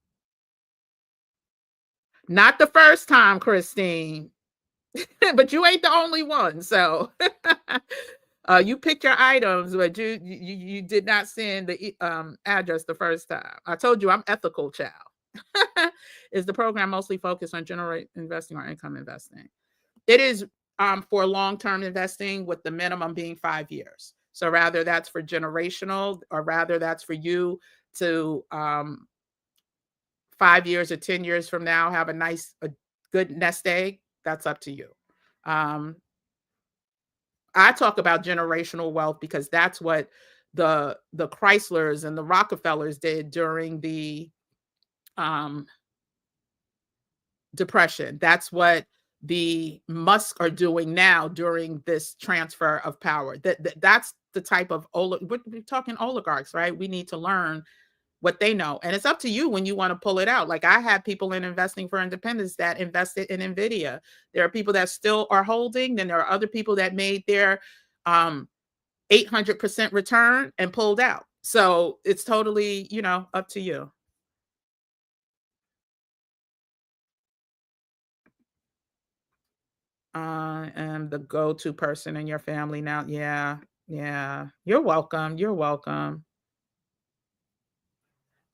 Not the first time, Christine, but you ain't the only one. So you picked your items, but you did not send the address the first time. I told you I'm ethical, child. Is the program mostly focused on general investing or income investing? It is for long-term investing, with the minimum being 5 years. So rather that's for generational, or rather that's for you to 5 years or 10 years from now have a good nest egg. That's up to you. I talk about generational wealth because that's what the Chryslers and the Rockefellers did during the Depression. That's what the Musk are doing now during this transfer of power. That's the type of we're talking oligarchs, right? We need to learn what they know, and it's up to you when you want to pull it out. Like I had people in Investing for Independence that invested in Nvidia. There are people that still are holding. Then there are other people that made their 800% return and pulled out. So it's totally, up to you. I am the go-to person in your family now. Yeah. You're welcome.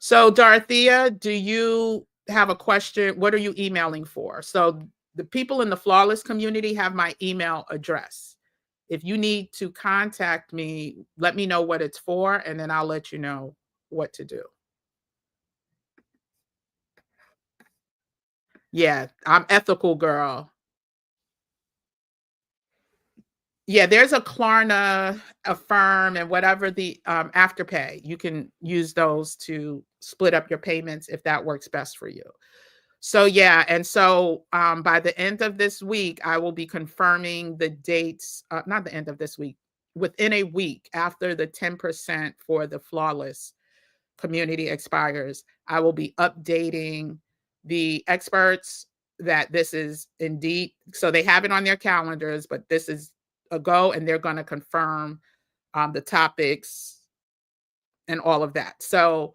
So, Dorothea, do you have a question? What are you emailing for? So, the people in the Flawless community have my email address. If you need to contact me, let me know what it's for, and then I'll let you know what to do. Yeah, I'm ethical, girl. Yeah, there's a Klarna, Affirm, and whatever the Afterpay. You can use those to split up your payments if that works best for you. So yeah, and so by the end of this week, I will be confirming the dates. Not the end of this week, within a week after the 10% for the Flawless community expires, I will be updating the experts that this is indeed. So they have it on their calendars, but this is a go, and they're going to confirm the topics and all of that. So,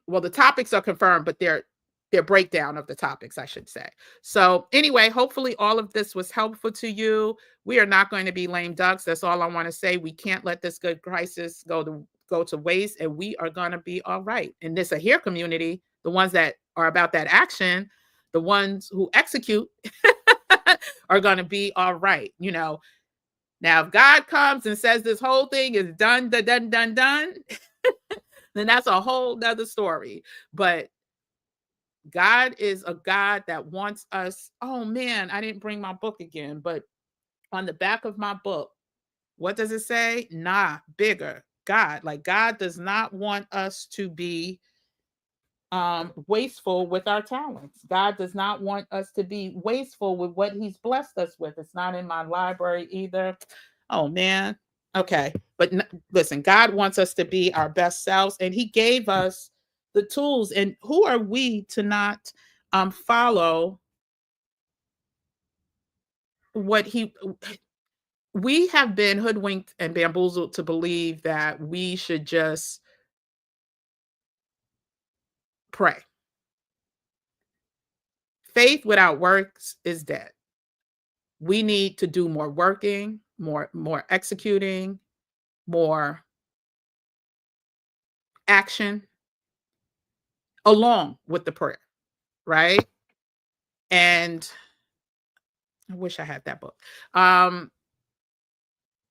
well, the topics are confirmed, but their breakdown of the topics, I should say. So anyway, hopefully all of this was helpful to you. We are not going to be lame ducks. That's all I want to say. We can't let this good crisis go to waste, and we are going to be all right. And this here community, the ones that are about that action, The ones who execute are going to be all right. Now, if God comes and says this whole thing is done, done, done, done, then that's a whole nother story. But God is a God that wants us. Oh man, I didn't bring my book again, but on the back of my book, what does it say? Nah, bigger. God. Like, God does not want us to be wasteful with our talents. God does not want us to be wasteful with what he's blessed us with. It's not in my library either. Oh man. Okay. But listen, God wants us to be our best selves, and he gave us the tools. And who are we to not follow what we have been hoodwinked and bamboozled to believe that we should just pray. Faith without works is dead. We need to do more working, more executing, more action along with the prayer, right? And I wish I had that book.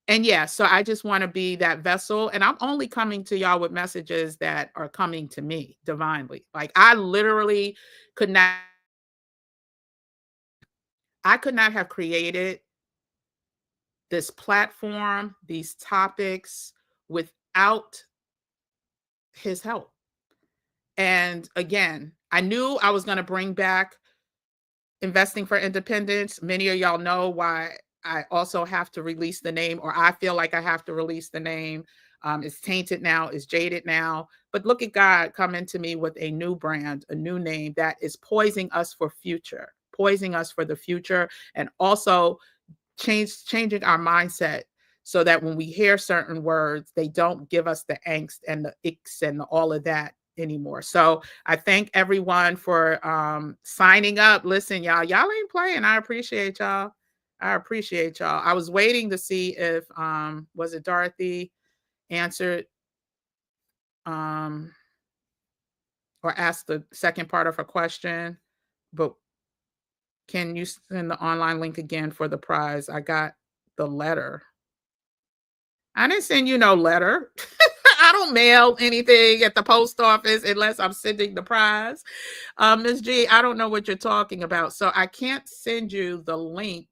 And yeah, so I just want to be that vessel, and I'm only coming to y'all with messages that are coming to me divinely. Like, I literally could not have created this platform, these topics, without his help. And again, I knew I was going to bring back Investing for Independence. Many of y'all know why I also have to release the name, or I feel like I have to release the name. It's tainted now, it's jaded now. But look at God coming to me with a new brand, a new name that is poising us for the future, and also changing our mindset so that when we hear certain words, they don't give us the angst and the icks and all of that anymore. So I thank everyone for signing up. Listen, y'all ain't playing. I appreciate y'all. I was waiting to see if was it Dorothy answered or asked the second part of her question, but can you send the online link again for the prize? I got the letter. I didn't send you no letter. I don't mail anything at the post office unless I'm sending the prize. Ms. G, I don't know what you're talking about. So I can't send you the link.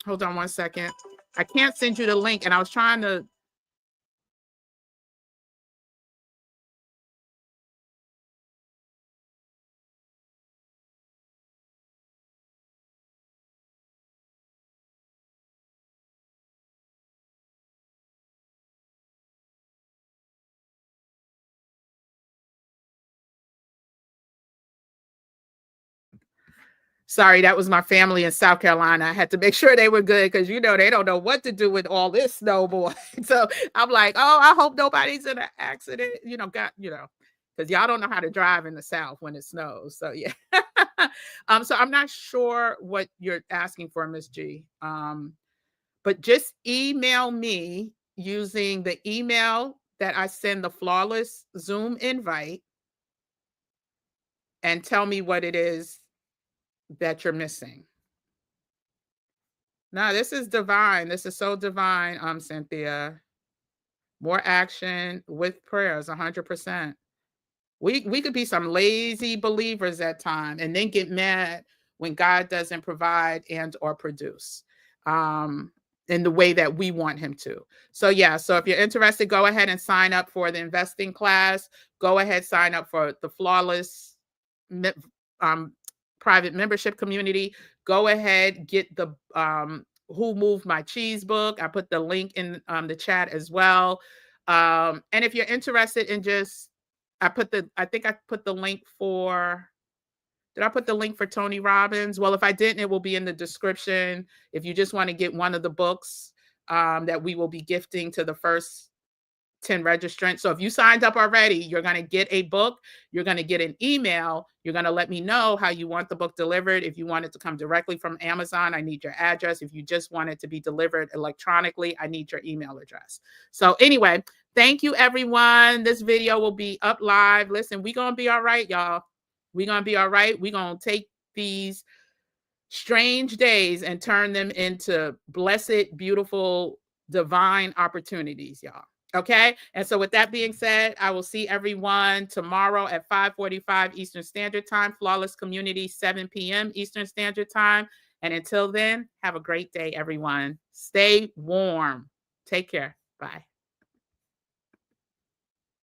Hold on one second. I can't send you the link, and I was trying to. Sorry, that was my family in South Carolina. I had to make sure they were good because, they don't know what to do with all this snowboard. So I'm like, oh, I hope nobody's in an accident, because y'all don't know how to drive in the South when it snows. So yeah. So I'm not sure what you're asking for, Miss G. But just email me using the email that I send the flawless Zoom invite and tell me what it is that you're missing. No, this is divine. This is so divine, Cynthia. More action with prayers, 100%. We could be some lazy believers at time and then get mad when God doesn't provide and or produce in the way that we want him to. So yeah, so if you're interested, go ahead and sign up for the investing class. Go ahead, sign up for the flawless private membership community. Go ahead, get the Who Moved My Cheese book. I put the link in the chat as well. And if you're interested in just, I think I put the link for, did I put the link for Tony Robbins? Well, if I didn't, it will be in the description. If you just want to get one of the books that we will be gifting to the first 10 registrants. So if you signed up already, you're going to get a book, you're going to get an email, you're going to let me know how you want the book delivered. If you want it to come directly from Amazon, I need your address. If you just want it to be delivered electronically, I need your email address. So anyway, Thank you, everyone. This video will be up live. Listen, we're going to be all right, y'all. We're going to be all right. We're going to take these strange days and turn them into blessed, beautiful, divine opportunities, y'all. Okay. And so with that being said, I will see everyone tomorrow at 5:45 Eastern Standard Time, Flawless Community, 7 p.m. Eastern Standard Time. And until then, have a great day, everyone. Stay warm. Take care. Bye.